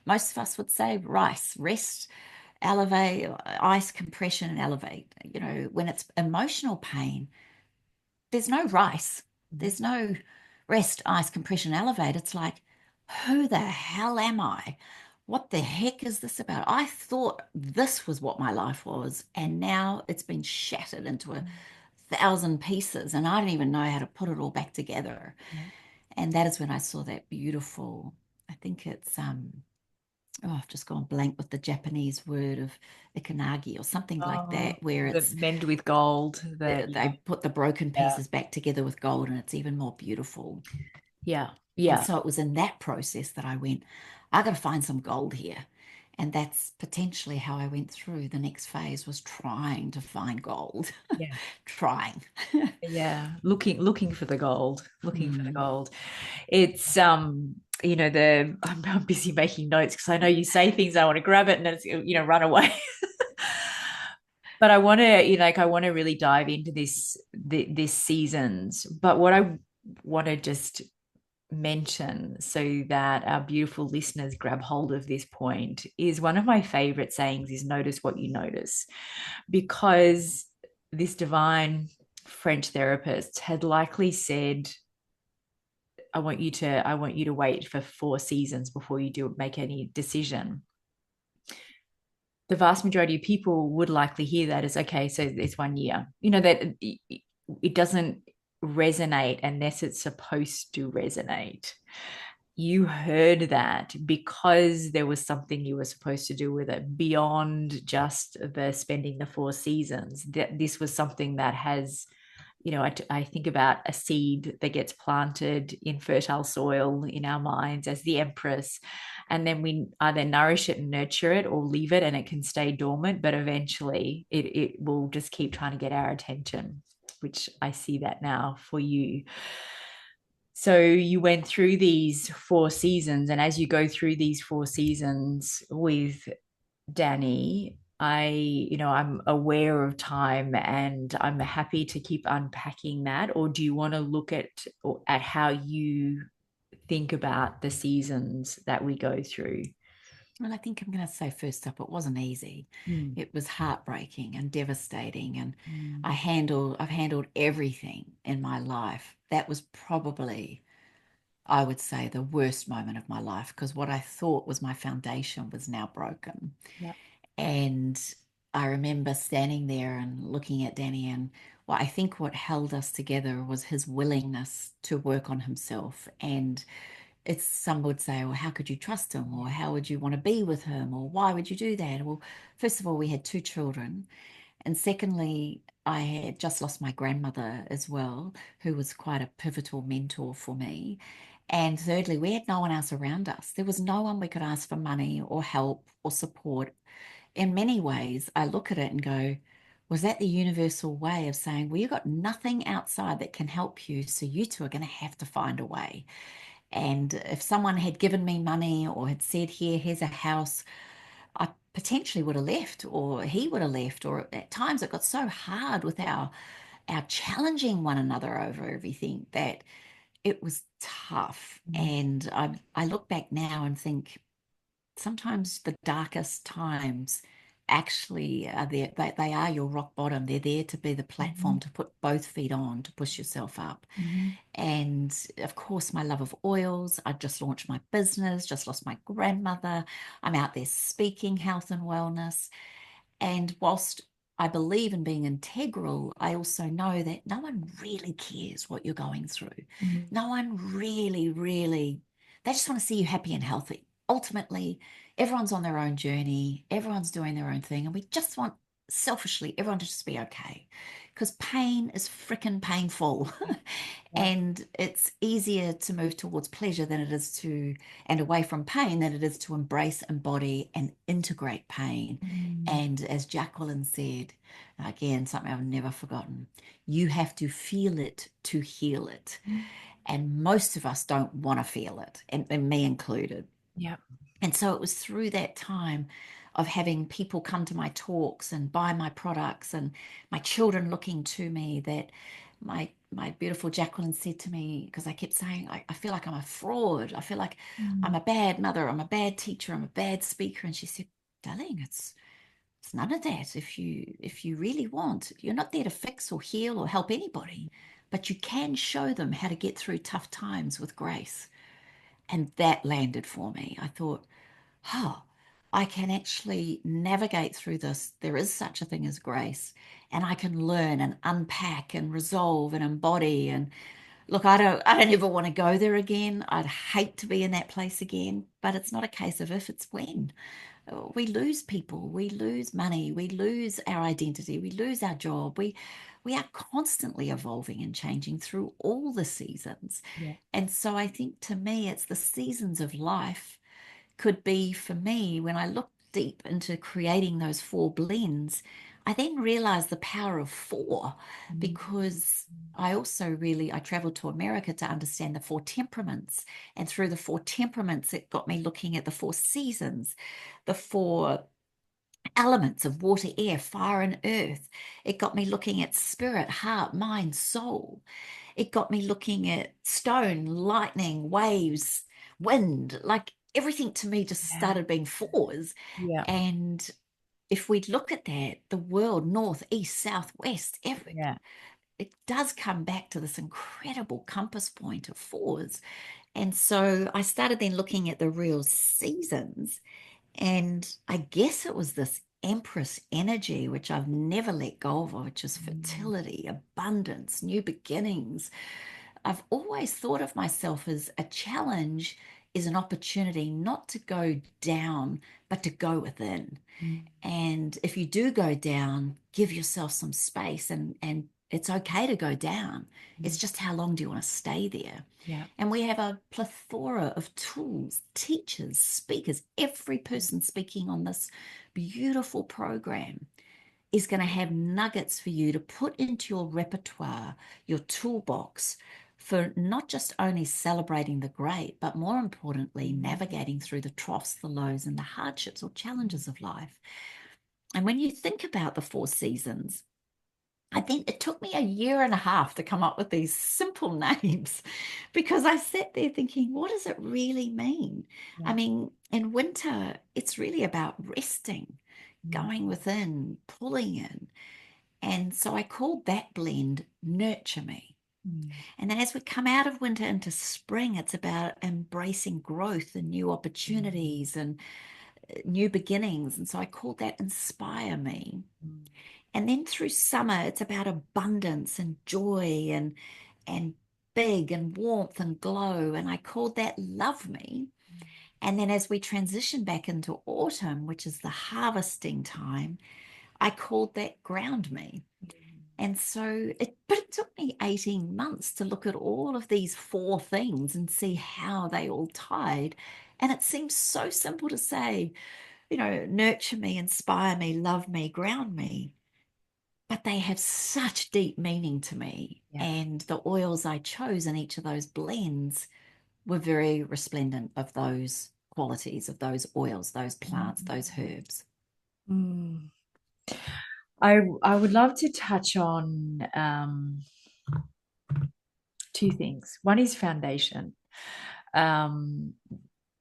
most of us would say rice, rest, elevate, ice, compression, and elevate. When it's emotional pain, there's no rice, there's no rest, ice, compression, elevate. It's like, who the hell am I? What the heck is this about? I thought this was what my life was, and now it's been shattered into 1,000 pieces, and I don't even know how to put it all back together. And that is when I saw that beautiful, I think it's I've just gone blank with the Japanese word of ikanagi or something like that, where the it's mend with gold. they put the broken Yeah. pieces back together with gold, and it's even more beautiful. Yeah. And so it was in that process that I went, I got to find some gold here. And that's potentially how I went through the next phase, was trying to find gold. Yeah. Trying. Yeah. Looking for the gold. Looking for the Mm. gold. It's I'm busy making notes because I know you say things, I want to grab it and it's run away. But I want to, I want to really dive into this seasons. But what I want to just mention, so that our beautiful listeners grab hold of this point, is one of my favorite sayings is notice what you notice. Because this divine French therapist had likely said, I want you to wait for 4 seasons before you do make any decision. The vast majority of people would likely hear that as, okay, so it's 1 year. That it doesn't resonate unless it's supposed to resonate. You heard that because there was something you were supposed to do with it beyond just the spending the 4 seasons. That this was something that has, I think about a seed that gets planted in fertile soil in our minds as the Empress, and then we either nourish it and nurture it or leave it and it can stay dormant, but eventually it will just keep trying to get our attention, which I see that now for you. So you went through these 4 seasons, and as you go through these 4 seasons with Danny, I'm aware of time and I'm happy to keep unpacking that. Or do you want to look at how you think about the seasons that we go through? Well, I think I'm going to say first up, it wasn't easy. Mm. It was heartbreaking and devastating, and Mm. I've handled everything in my life. That was probably, I would say, the worst moment of my life, because what I thought was my foundation was now broken. Yeah. And I remember standing there and looking at Danny, and well, I think what held us together was his willingness to work on himself. And it's some would say, well, how could you trust him? Or how would you want to be with him? Or why would you do that? Well, first of all, we had 2 children. And secondly, I had just lost my grandmother as well, who was quite a pivotal mentor for me. And thirdly, we had no one else around us. There was no one we could ask for money or help or support. In many ways, I look at it and go, was that the universal way of saying, well, you've got nothing outside that can help you, so you two are going to have to find a way. And if someone had given me money or had said, here's a house, I potentially would have left, or he would have left. Or at times it got so hard with our challenging one another over everything that it was tough. Mm. And I look back now and think sometimes the darkest times actually are there. They are your rock bottom. They're there to be the platform to put both feet on, to push yourself up. Mhm. And of course, my love of oils. I just launched my business, just lost my grandmother. I'm out there speaking health and wellness. And whilst I believe in being integral, I also know that no one really cares what you're going through. Mhm. No one really, really, they just want to see you happy and healthy. Ultimately, everyone's on their own journey, everyone's doing their own thing, and we just want selfishly everyone to just be okay, because pain is freaking painful. Yeah. And it's easier to move towards pleasure than it is to, and away from pain than it is to embrace, embody, and integrate pain. Mm. And as Jacqueline said, again, something I've never forgotten, you have to feel it to heal it. And most of us don't want to feel it, and me included. Yeah. And so it was through that time of having people come to my talks and buy my products, and my children looking to me, that my beautiful Jacqueline said to me, because I kept saying, I feel like I'm a fraud. I feel like I'm Mm. a bad mother. I'm a bad teacher. I'm a bad speaker. And she said, darling, it's none of that. If you really want, you're not there to fix or heal or help anybody, but you can show them how to get through tough times with grace. And that landed for me. I thought, oh, I can actually navigate through this. There is such a thing as grace, and I can learn and unpack and resolve and embody. And look, I don't ever want to go there again. I'd hate to be in that place again, but it's not a case of if, it's when. We lose people, we lose money, we lose our identity, we lose our job. We are constantly evolving and changing through all the seasons. Yeah. And so I think, to me, it's the seasons of life could be, for me, when I look deep into creating those 4 blends, I then realized the power of 4, Mm. because I traveled to America to understand the 4 temperaments. And through the 4 temperaments, it got me looking at the 4 seasons, the 4 elements of water, air, fire, and earth. It got me looking at spirit, heart, mind, soul. It got me looking at stone, lightning, waves, wind. Like everything to me just Yeah. started being 4s. Yeah. And if we look at that, the world, north, east, south, west, Yeah. it does come back to this incredible compass point of 4s. And so I started then looking at the real seasons. And I guess it was this Empress energy, which I've never let go of, which is Mm. fertility, abundance, new beginnings. I've always thought of myself as a challenge is an opportunity not to go down, but to go within. Mm. And if you do go down, give yourself some space, and it's okay to go down. It's Mm. just, how long do you want to stay there? Yeah. And we have a plethora of tools, teachers, speakers. Every person speaking on this beautiful program is going to have nuggets for you to put into your repertoire, your toolbox, for not just only celebrating the great, but more importantly, navigating through the troughs, the lows, and the hardships or challenges of life. And when you think about the four seasons, I think it took me a year and a half to come up with these simple names because I sat there thinking, what does it really mean? Yeah. I mean, in winter, it's really about resting, Mm. going within, pulling in. And so I called that blend Nurture Me. Mm. And then as we come out of winter into spring, it's about embracing growth and new opportunities and new beginnings. And so I called that Inspire Me. Mm. And then through summer, it's about abundance and joy and big and warmth and glow. And I called that Love Me. And then as we transition back into autumn, which is the harvesting time, I called that Ground Me. And so but it took me 18 months to look at all of these four things and see how they all tied. And it seems so simple to say, nurture me, inspire me, love me, ground me. But they have such deep meaning to me. Yeah. And the oils I chose in each of those blends were very resplendent of those qualities, of those oils, those plants, those herbs. Mm. I would love to touch on two things. One is foundation.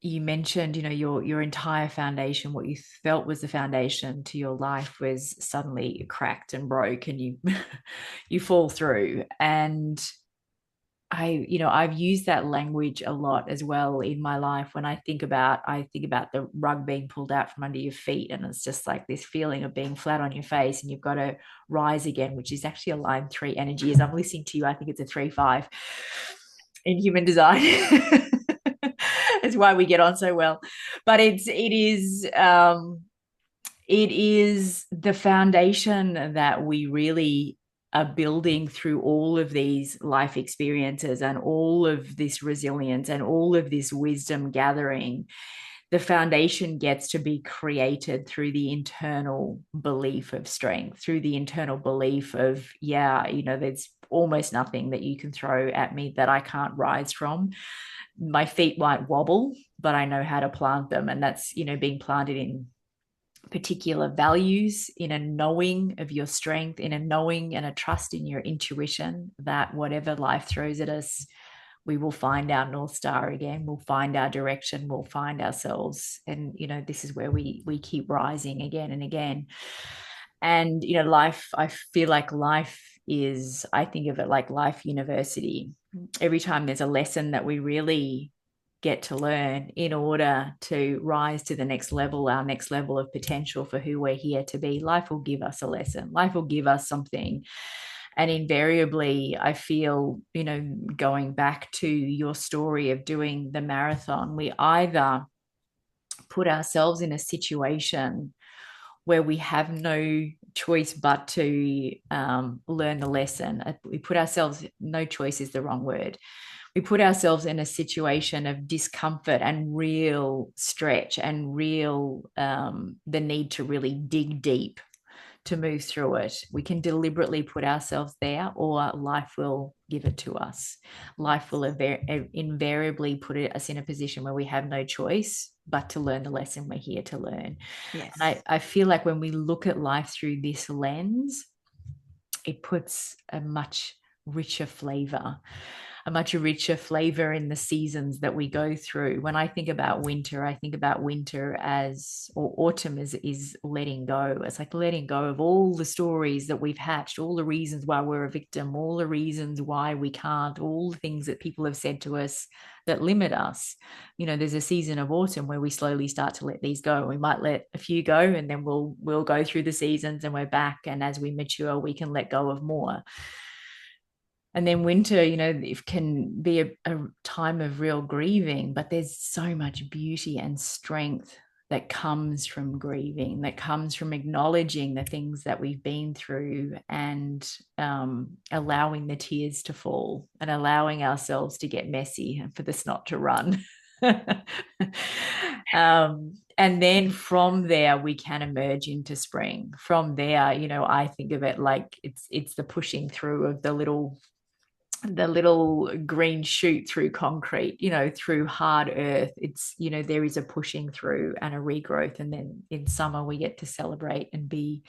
You mentioned, your entire foundation, what you felt was the foundation to your life was suddenly cracked and broke, and you you fall through. And I've used that language a lot as well in my life. When I think about the rug being pulled out from under your feet, and it's just like this feeling of being flat on your face, and you've got to rise again, which is actually a line 3 energy. As I'm listening to you, I think it's a 3-5 in human design. It's why we get on so well. But it is the foundation that we really are building through all of these life experiences and all of this resilience and all of this wisdom gathering. The foundation gets to be created through the internal belief of strength, through the internal belief of, there's almost nothing that you can throw at me that I can't rise from. My feet might wobble, but I know how to plant them. And that's, being planted in particular values, in a knowing of your strength, in a knowing and a trust in your intuition that whatever life throws at us, we will find our North Star again. We'll find our direction. We'll find ourselves. And, this is where we keep rising again and again. And, life, I feel like I think of it like life university. Every time there's a lesson that we really get to learn in order to rise to the next level, our next level of potential for who we're here to be, life will give us a lesson. Life will give us something. And invariably, I feel, going back to your story of doing the marathon, we either put ourselves in a situation where we have no choice but to learn the lesson. We put ourselves, no choice is the wrong word. We put ourselves in a situation of discomfort and real stretch and real the need to really dig deep to move through it. We can deliberately put ourselves there, or life will give it to us. Life will invariably put us in a position where we have no choice but to learn the lesson we're here to learn. Yes. And I feel like when we look at life through this lens, it puts a much richer flavor in the seasons that we go through. When I think about winter, I think about winter or autumn is letting go. It's like letting go of all the stories that we've hatched, all the reasons why we're a victim, all the reasons why we can't, all the things that people have said to us that limit us. There's a season of autumn where we slowly start to let these go. We might let a few go, and then we'll go through the seasons and we're back. And as we mature, we can let go of more. And then winter, it can be a time of real grieving, but there's so much beauty and strength that comes from grieving, that comes from acknowledging the things that we've been through, and allowing the tears to fall and allowing ourselves to get messy and for the snot to run. And then from there we can emerge into spring. From there, I think of it like it's the pushing through of the little the little green shoot through concrete, through hard earth. It's, there is a pushing through and a regrowth. And then in summer, we get to celebrate and be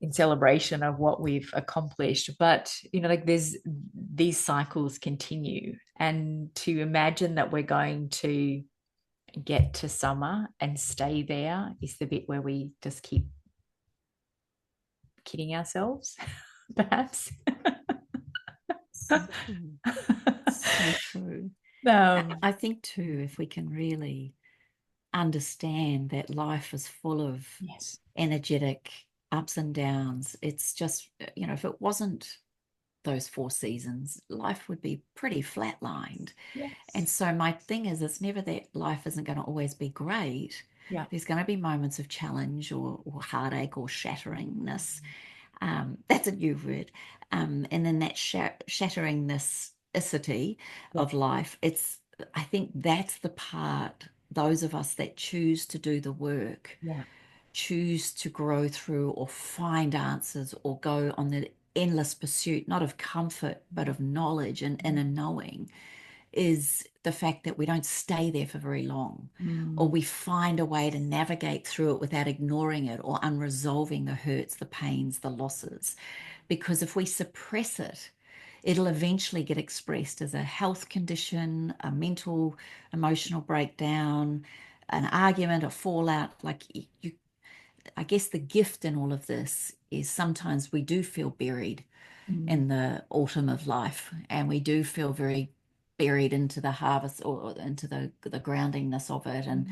in celebration of what we've accomplished. But, like these cycles continue. And to imagine that we're going to get to summer and stay there is the bit where we just keep kidding ourselves, perhaps. So true. So true. um, I think too, if we can really understand that life is full of yes. energetic ups and downs, it's just, if it wasn't those 4 seasons, life would be pretty flatlined. Yes. And so my thing is, it's never that life isn't going to always be great. Yeah. There's going to be moments of challenge or heartache or shatteringness. That's a new word. And then that shatteringnessicity of life, I think that's the part, those of us that choose to do the work, Yeah. choose to grow through or find answers or go on the endless pursuit, not of comfort, but of knowledge and inner knowing, is the fact that we don't stay there for very long, or we find a way to navigate through it without ignoring it or unresolving the hurts, the pains, the losses. Because if we suppress it, it'll eventually get expressed as a health condition, a mental, emotional breakdown, an argument, a fallout. Like you, I guess the gift in all of this is sometimes we do feel buried in the autumn of life, and we do feel very buried into the harvest or into the groundingness of it, and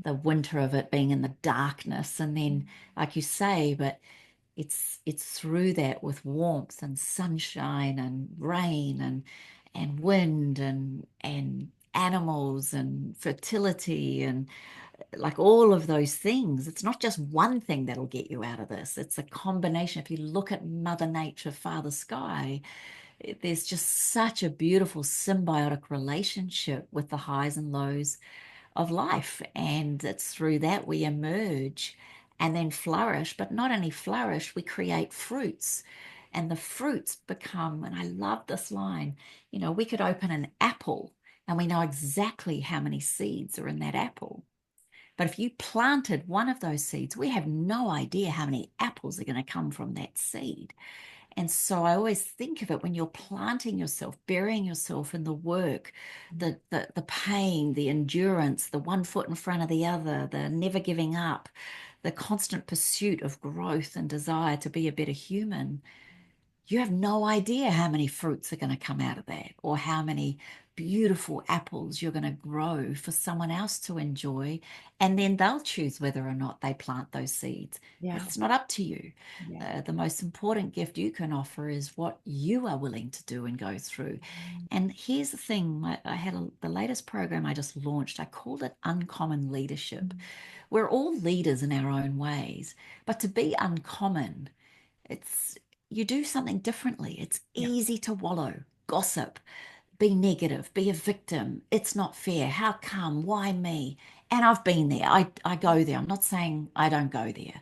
the winter of it being in the darkness. And then, like you say, but it's through that with warmth and sunshine and rain and wind and animals and fertility and like all of those things. It's not just one thing that'll get you out of this. It's a combination. If you look at Mother Nature, Father Sky, there's just such a beautiful symbiotic relationship with the highs and lows of life. And it's through that we emerge and then flourish, but not only flourish, we create fruits. And the fruits become, and I love this line, we could open an apple and we know exactly how many seeds are in that apple. But if you planted one of those seeds, we have no idea how many apples are going to come from that seed. And so I always think of it when you're planting yourself, burying yourself in the work, the pain, the endurance, the one foot in front of the other, the never giving up, the constant pursuit of growth and desire to be a better human. You have no idea how many fruits are going to come out of that, or how many beautiful apples you're going to grow for someone else to enjoy. And then they'll choose whether or not they plant those seeds. Yeah. But it's not up to you. Yeah. The most important gift you can offer is what you are willing to do and go through. And here's the thing, I had the latest program I just launched. I called it Uncommon Leadership. We're all leaders in our own ways, but to be uncommon, it's you do something differently. It's easy to wallow, gossip, be negative, be a victim. It's not fair. How come? Why me? And I've been there. I go there. I'm not saying I don't go there.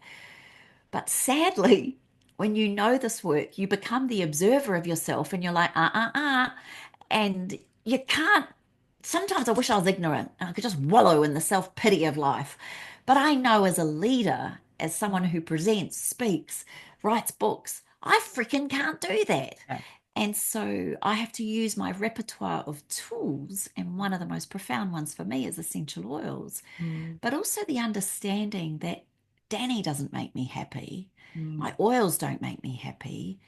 But sadly, when you know this work, you become the observer of yourself and you're like, and you can't. Sometimes I wish I was ignorant and I could just wallow in the self pity of life. But I know as a leader, as someone who presents, speaks, writes books, I freaking can't do that. Yeah. And so I have to use my repertoire of tools. And one of the most profound ones for me is essential oils, but also the understanding that Danny doesn't make me happy. My oils don't make me happy.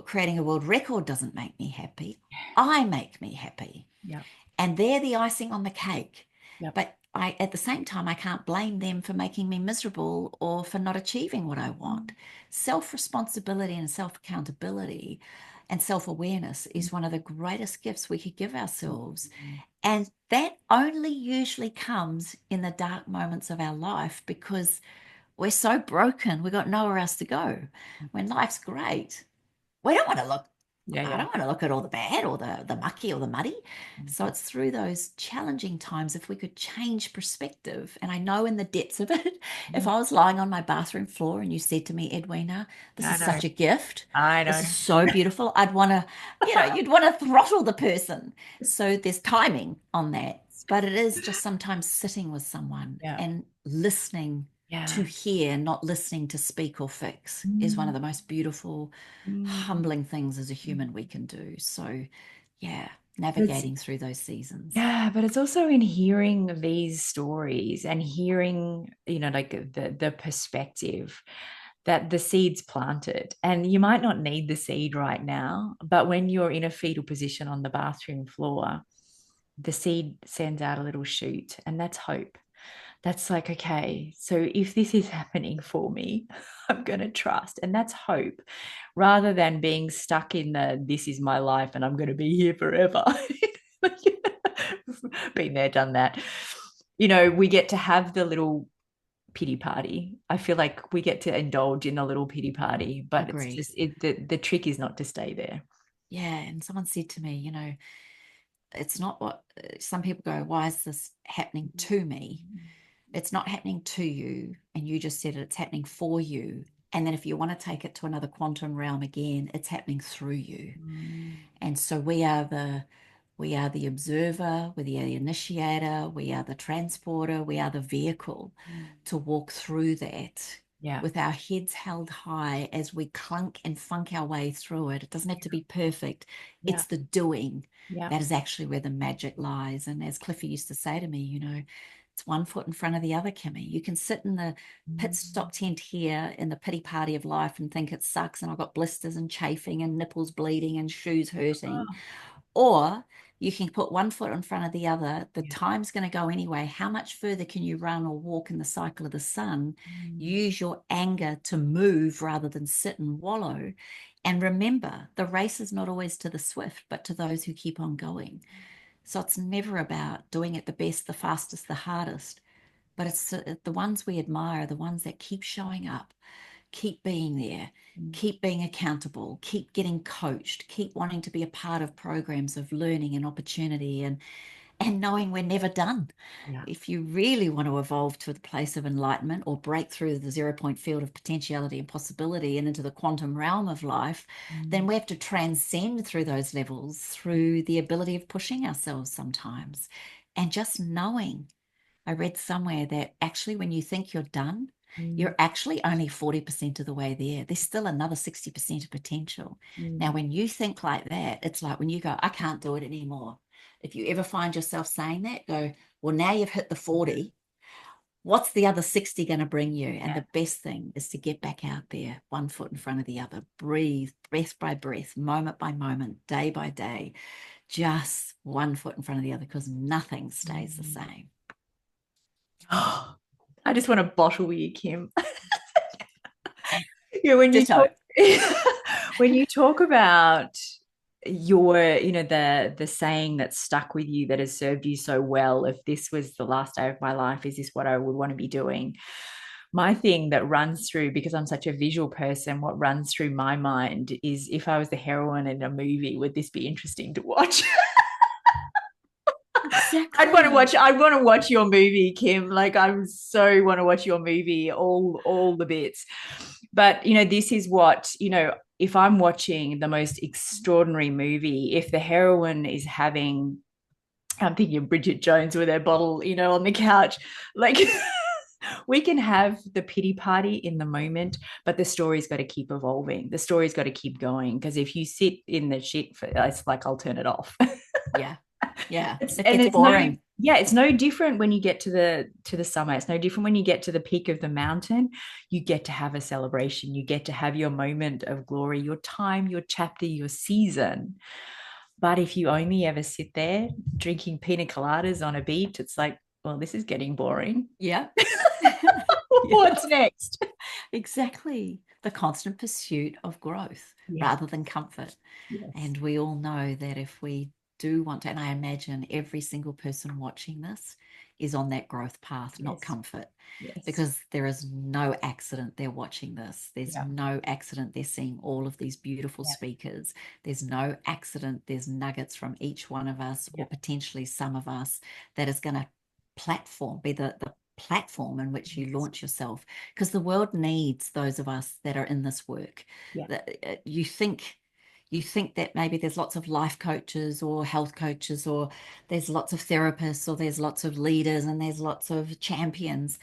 Creating a world record doesn't make me happy. I make me happy. Yeah. And they're the icing on the cake. Yep. But at the same time, I can't blame them for making me miserable or for not achieving what I want. Self-responsibility and self-accountability and self-awareness is one of the greatest gifts we could give ourselves. And that only usually comes in the dark moments of our life because we're so broken, we've got nowhere else to go. When life's great, we don't want to look Yeah, I yeah. don't want to look at all the bad or the mucky or the muddy. So it's through those challenging times, if we could change perspective. And I know in the depths of it, if I was lying on my bathroom floor and you said to me, Edwina, this I is know. such a gift, I this know. is so beautiful, I'd want to, you'd want to throttle the person. So there's timing on that. But it is just sometimes sitting with someone Yeah. and listening to Yeah. hear, not listening to speak or fix, is one of the most beautiful, Mm. humbling things as a human we can do. So, yeah, It's navigating through those seasons. Yeah, but it's also in hearing these stories and hearing, like the perspective that the seed's planted. And you might not need the seed right now, but when you're in a fetal position on the bathroom floor, the seed sends out a little shoot, and that's hope. That's like, okay, so if this is happening for me, I'm going to trust. And that's hope rather than being stuck in this is my life and I'm going to be here forever. Been there, done that. We get to have the little pity party. I feel like we get to indulge in a little pity party, but it's Agree. just the trick is not to stay there. Yeah. And someone said to me, it's not what some people go, why is this happening to me? It's not happening to you. And you just said it's happening for you. And then if you want to take it to another quantum realm again, it's happening through you. And so we are the observer, we're the initiator, we are the transporter, we are the vehicle to walk through that Yeah. with our heads held high as we clunk and funk our way through it. It doesn't have to be perfect. Yeah. It's the doing Yeah. that is actually where the magic lies. And as Cliffy used to say to me, it's one foot in front of the other, Kimmy. You can sit in the pit stop tent here in the pity party of life and think it sucks and I've got blisters and chafing and nipples bleeding and shoes hurting. Or you can put one foot in front of the other. The time's going to go anyway. How much further can you run or walk in the cycle of the sun? Use your anger to move rather than sit and wallow. And remember, the race is not always to the swift, but to those who keep on going. So it's never about doing it the best, the fastest, the hardest, but it's the ones we admire, the ones that keep showing up, keep being there, keep being accountable, keep getting coached, keep wanting to be a part of programs of learning and opportunity and knowing we're never done. Yeah. If you really want to evolve to the place of enlightenment or break through the 0 point field of potentiality and possibility and into the quantum realm of life, then we have to transcend through those levels through the ability of pushing ourselves sometimes and just knowing. I read somewhere that actually when you think you're done, you're actually only 40% of the way there. There's still another 60% of potential. Now, when you think like that, it's like when you go, I can't do it anymore. If you ever find yourself saying that, go, well, now you've hit the 40. What's the other 60 going to bring you? And the best thing is to get back out there, one foot in front of the other, breathe, breath by breath, moment by moment, day by day, just one foot in front of the other, because nothing stays the same. I just want to bottle you, Kim. When you Ditto. when you talk about your, the saying that stuck with you that has served you so well, if this was the last day of my life, is this what I would want to be doing? My thing that runs through, because I'm such a visual person, what runs through my mind is, if I was the heroine in a movie, would this be interesting to watch? Exactly. I'd want to watch your movie, Kim. Like, I'm so want to watch your movie, all the bits. But this is what, if I'm watching the most extraordinary movie, if the heroine is having, I'm thinking of Bridget Jones with her bottle, on the couch, like we can have the pity party in the moment, but the story's got to keep evolving. The story's got to keep going, because if you sit in the shit, it's like, I'll turn it off. Yeah. It And gets boring. it's no different when you get to the summer. It's no different when you get to the peak of the mountain. You get to have a celebration. You get to have your moment of glory, your time, your chapter, your season. But if you only ever sit there drinking pina coladas on a beach, it's like, well, this is getting boring. Yeah. What's next? Exactly. The constant pursuit of growth rather than comfort. Yes. And we all know that if we do want to, and I imagine every single person watching this is on that growth path, not Yes. comfort. Yes. Because there is no accident they're watching this. There's Yeah. no accident they're seeing all of these beautiful Yeah. speakers. There's no accident there's nuggets from each one of us, Yeah. or potentially some of us, that is going to be the platform in which you Yes. launch yourself. Because the world needs those of us that are in this work. Yeah. You think that maybe there's lots of life coaches or health coaches, or there's lots of therapists, or there's lots of leaders, and there's lots of champions.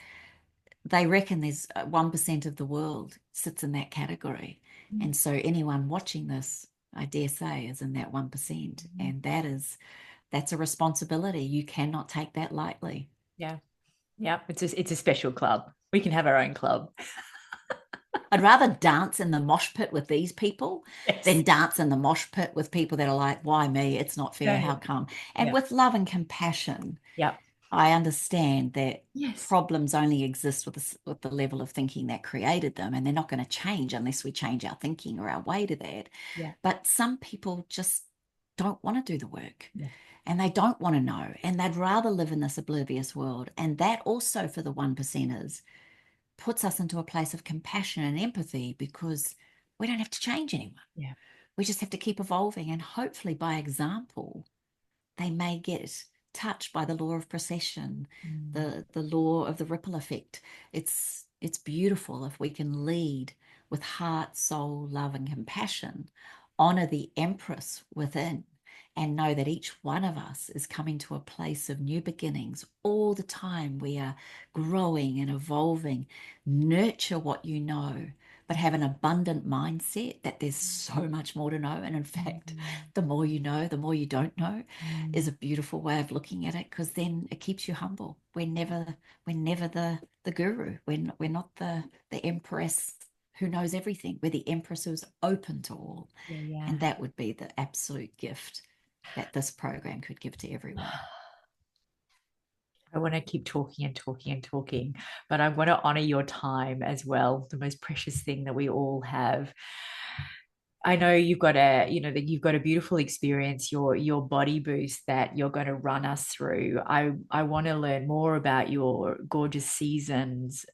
They reckon there's 1% of the world sits in that category. Mm. And so anyone watching this, I dare say, is in that 1%. And that's a responsibility. You cannot take that lightly. Yeah. Yeah. It's a special club. We can have our own club. I'd rather dance in the mosh pit with these people Yes. than dance in the mosh pit with people that are like, why me? It's not fair. How come? And Yeah. with love and compassion, Yeah. I understand that Yes. problems only exist with the level of thinking that created them, and they're not going to change unless we change our thinking or our way to that. Yeah. But some people just don't want to do the work. Yeah. And they don't want to know, and they'd rather live in this oblivious world. And that also, for the 1%ers, puts us into a place of compassion and empathy, because we don't have to change anyone. Yeah. We just have to keep evolving, and hopefully by example, they may get touched by the law of precession, the law of the ripple effect. It's beautiful if we can lead with heart, soul, love, and compassion, honor the Empress within, and know that each one of us is coming to a place of new beginnings all the time. We are growing and evolving. Nurture what you know, but have an abundant mindset that there's so much more to know. And in fact, the more you know, the more you don't know, is a beautiful way of looking at it, because then it keeps you humble. We're never the guru. We're not the Empress who knows everything. We're the Empress who's open to all. Yeah. And that would be the absolute gift that this program could give to everyone. I want to keep talking and talking and talking, but I want to honor your time as well, the most precious thing that we all have. I know you've got that you've got a beautiful experience, your body boost that you're going to run us through. I want to learn more about your gorgeous seasons,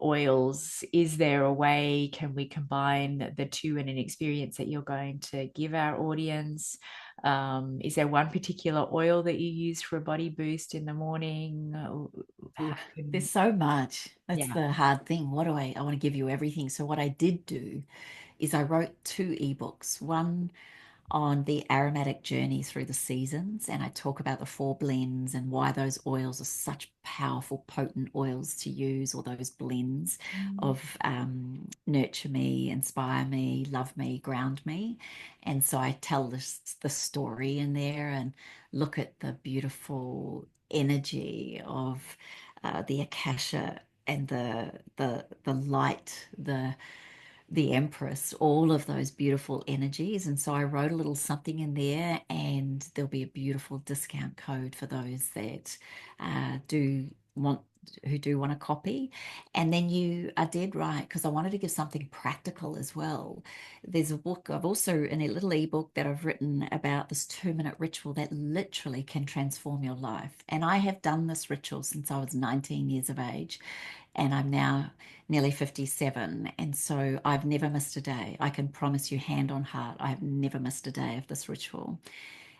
oils. Is there a way, can we combine the two in an experience that you're going to give our audience? Is there one particular oil that you use for a body boost in the morning? There's so much. That's Yeah. the hard thing. I want to give you everything. So what I did do is I wrote 2 ebooks, one on the aromatic journey through the seasons, and I talk about the 4 blends and why those oils are such powerful, potent oils to use, or those blends of nurture me, inspire me, love me, ground me. And so I tell the story in there and look at the beautiful energy of the akasha and the light, the Empress, all of those beautiful energies. And so I wrote a little something in there, and there'll be a beautiful discount code for those that do want a copy. And then you are dead right, because I wanted to give something practical as well. There's a book I've also, in a little ebook that I've written about this 2-minute ritual that literally can transform your life. And I have done this ritual since I was 19 years of age, and I'm now nearly 57. And so I've never missed a day. I can promise you, hand on heart, I have never missed a day of this ritual.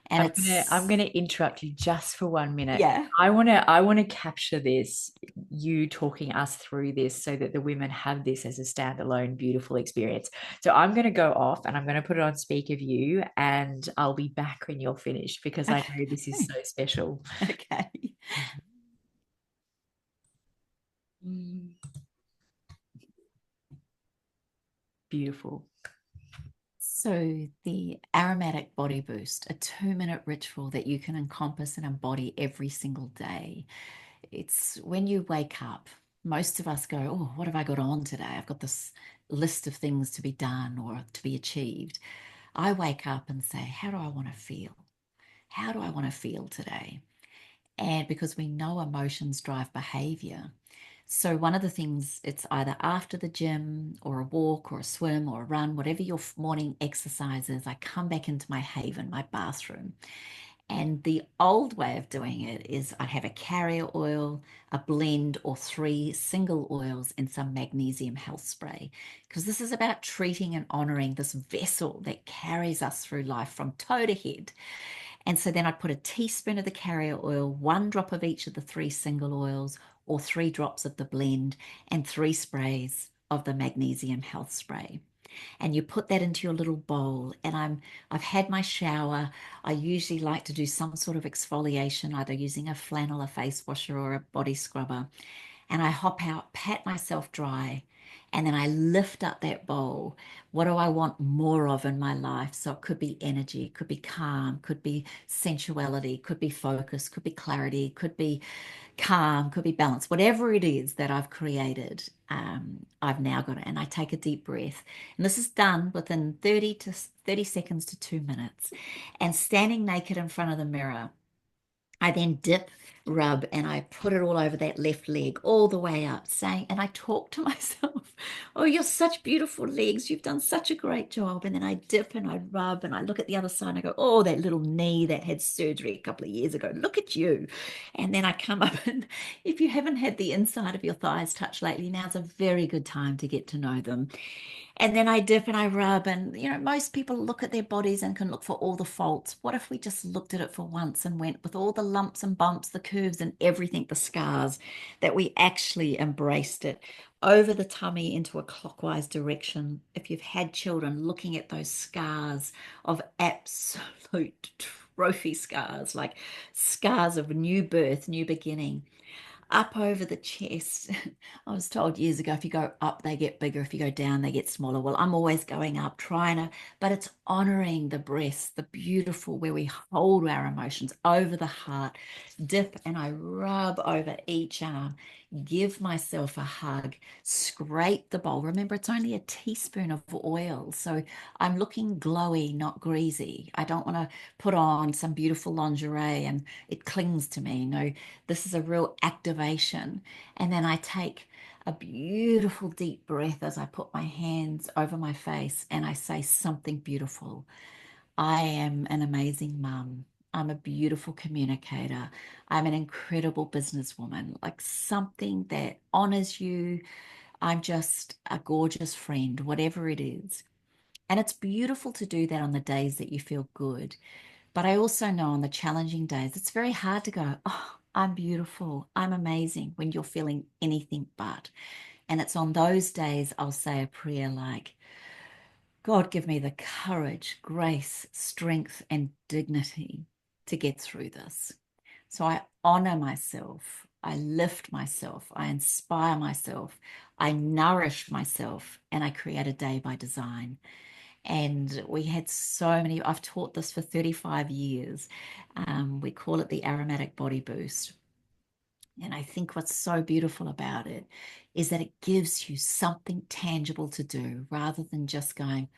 And I'm gonna interrupt you just for 1 minute. Yeah. I wanna capture this, you talking us through this, so that the women have this as a standalone, beautiful experience. So I'm gonna go off and I'm gonna put it on speaker view, and I'll be back when you're finished, because I know this is so special. Okay. Beautiful. So the aromatic body boost, a 2-minute ritual that you can encompass and embody every single day. It's when you wake up, most of us go, oh, what have I got on today? I've got this list of things to be done or to be achieved. I wake up and say, how do I want to feel? How do I want to feel today? And because we know emotions drive behavior. So one of the things, it's either after the gym or a walk or a swim or a run, whatever your morning exercise is, I come back into my haven, my bathroom, And the old way of doing it is I'd have a carrier oil, a blend, or 3 single oils and some magnesium health spray. Because this is about treating and honoring this vessel that carries us through life from toe to head. And so then I'd put a teaspoon of the carrier oil, 1 drop of each of the 3 single oils, or 3 drops of the blend, and 3 sprays of the magnesium health spray. And you put that into your little bowl. And I've had my shower. I usually like to do some sort of exfoliation, either using a flannel, a face washer, or a body scrubber. And I hop out, pat myself dry, and then I lift up that bowl. What do I want more of in my life? So it could be energy, could be calm, could be sensuality, could be focus, could be clarity, could be calm, could be balance, whatever it is that I've created. I've now got it, and I take a deep breath. And this is done within 30 seconds to 2 minutes. And standing naked in front of the mirror, I then dip, rub, and I put it all over that left leg, all the way up, saying, and I talk to myself, oh, you're such beautiful legs. You've done such a great job. And then I dip and I rub and I look at the other side and I go, oh, that little knee that had surgery a couple of years ago. Look at you. And then I come up, and if you haven't had the inside of your thighs touched lately, now's a very good time to get to know them. And then I dip and I rub, and most people look at their bodies and can look for all the faults. What if we just looked at it for once and went with all the lumps and bumps, the curves and everything, the scars, that we actually embraced it over the tummy into a clockwise direction? If you've had children, looking at those scars of absolute trophy scars, like scars of new birth, new beginning, up over the chest. I was told years ago, if you go up, they get bigger. If you go down, they get smaller. Well, I'm always going up, trying to, but it's honoring the breast, the beautiful, where we hold our emotions, over the heart, dip, and I rub over each arm, give myself a hug, scrape the bowl. Remember, it's only a teaspoon of oil. So I'm looking glowy, not greasy. I don't want to put on some beautiful lingerie and it clings to me. No, this is a real activation. And then I take a beautiful deep breath as I put my hands over my face and I say something beautiful. I am an amazing mum. I'm a beautiful communicator. I'm an incredible businesswoman, like something that honors you. I'm just a gorgeous friend, whatever it is. And it's beautiful to do that on the days that you feel good. But I also know on the challenging days, it's very hard to go, oh, I'm beautiful, I'm amazing, when you're feeling anything but. And it's on those days I'll say a prayer like, God, give me the courage, grace, strength, and dignity to get through this. So I honor myself, I lift myself, I inspire myself, I nourish myself, and I create a day by design. And we had so many, I've taught this for 35 years. We call it the aromatic body boost. And I think what's so beautiful about it is that it gives you something tangible to do rather than just going,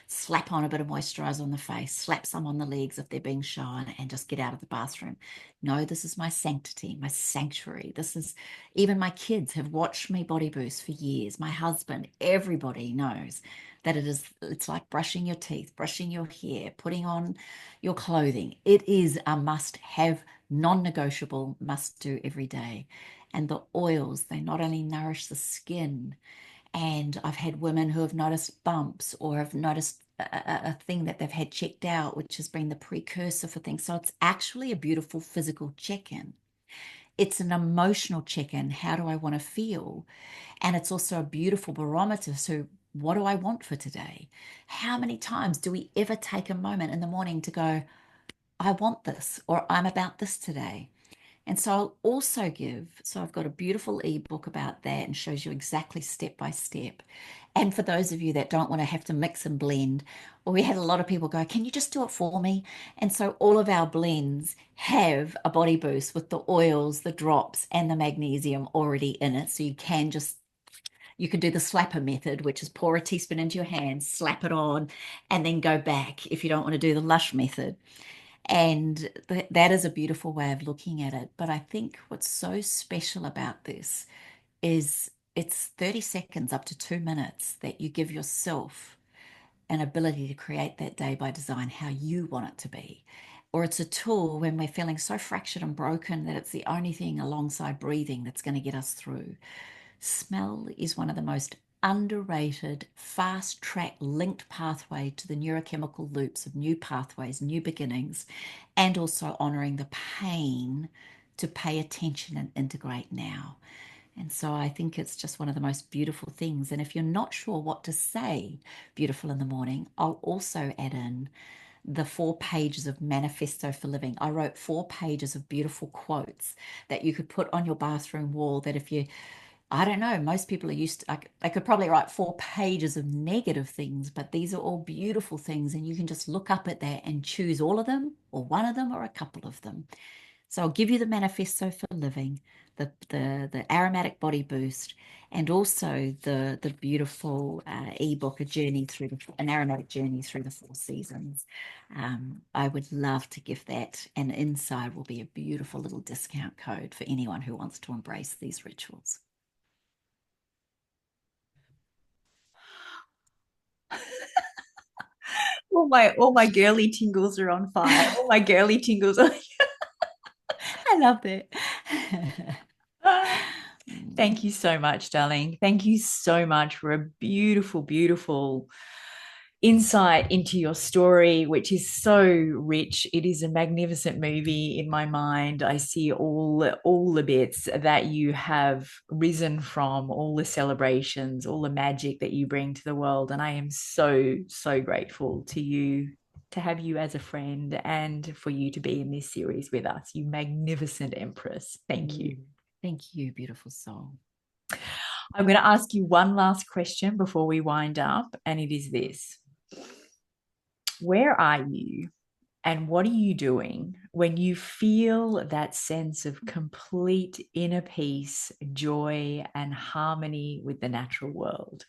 slap on a bit of moisturizer on the face, slap some on the legs if they're being shown, and just get out of the bathroom. No, this is my sanctity, my sanctuary. This is, even my kids have watched me body boost for years. My husband, everybody knows that it's like brushing your teeth, brushing your hair, putting on your clothing. It is a must have, non-negotiable, must do every day. And the oils, they not only nourish the skin, and I've had women who have noticed bumps or have noticed a thing that they've had checked out, which has been the precursor for things. So it's actually a beautiful physical check-in. It's an emotional check-in. How do I want to feel? And it's also a beautiful barometer. So what do I want for today? How many times do we ever take a moment in the morning to go, I want this, or I'm about this today? And so I'll also so I've got a beautiful ebook about that and shows you exactly step by step. And for those of you that don't want to have to mix and blend, well, we had a lot of people go, can you just do it for me? And so all of our blends have a body boost with the oils, the drops, and the magnesium already in it. So you can do the slapper method, which is pour a teaspoon into your hand, slap it on, and then go back if you don't want to do the lush method. And that is a beautiful way of looking at it. But I think what's so special about this is it's 30 seconds up to 2 minutes that you give yourself an ability to create that day by design how you want it to be. or it's a tool when we're feeling so fractured and broken that it's the only thing alongside breathing that's going to get us through. Smell is one of the most underrated, fast track linked pathway to the neurochemical loops of new pathways, new beginnings, and also honoring the pain to pay attention and integrate now. And so I think it's just one of the most beautiful things. And if you're not sure what to say beautiful in the morning, I'll also add in the 4 pages of manifesto for living. I wrote 4 pages of beautiful quotes that you could put on your bathroom wall that if you, I don't know, most people are used to, I could probably write 4 pages of negative things, but these are all beautiful things. And you can just look up at that and choose all of them or one of them or a couple of them. So I'll give you the manifesto for living, the aromatic body boost, and also the beautiful ebook, an aromatic journey through the 4 seasons. I would love to give that, and inside will be a beautiful little discount code for anyone who wants to embrace these rituals. All my girly tingles are on fire. All my girly tingles are I love that. Thank you so much, darling. Thank you so much for a beautiful, beautiful insight into your story, which is so rich. It is a magnificent movie in my mind. I see all the bits that you have risen from, all the celebrations, all the magic that you bring to the world. And I am so, so grateful to you, to have you as a friend, and for you to be in this series with us. You magnificent Empress. Thank you. Thank you, beautiful soul. I'm going to ask you one last question before we wind up, and it is this. Where are you and what are you doing when you feel that sense of complete inner peace, joy, and harmony with the natural world?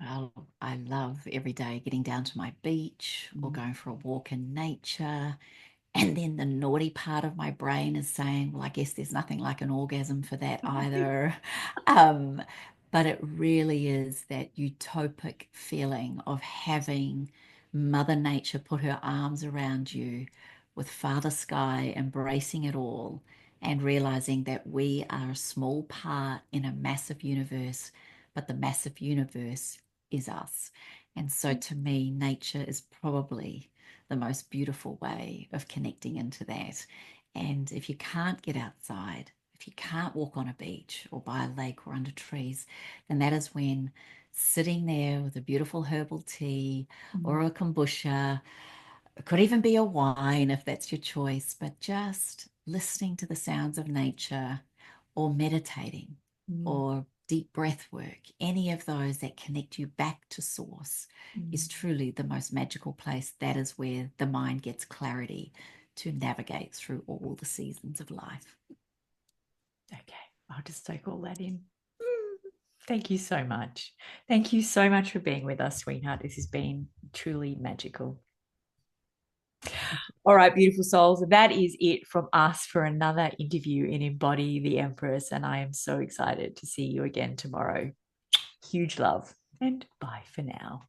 Well, I love every day getting down to my beach or going for a walk in nature. And then the naughty part of my brain is saying, well, I guess there's nothing like an orgasm for that either. But it really is that utopic feeling of having Mother Nature put her arms around you with Father Sky embracing it all and realizing that we are a small part in a massive universe, but the massive universe is us. And so to me, nature is probably the most beautiful way of connecting into that. And if you can't get outside, if you can't walk on a beach or by a lake or under trees, then that is when sitting there with a beautiful herbal tea or a kombucha, it could even be a wine if that's your choice, but just listening to the sounds of nature or meditating or deep breath work, any of those that connect you back to source is truly the most magical place. That is where the mind gets clarity to navigate through all the seasons of life. Okay, I'll just take all that in. Thank you so much. Thank you so much for being with us, sweetheart. This has been truly magical. All right, beautiful souls, that is it from us for another interview in Embody the Empress, and I am so excited to see you again tomorrow. Huge love, and bye for now.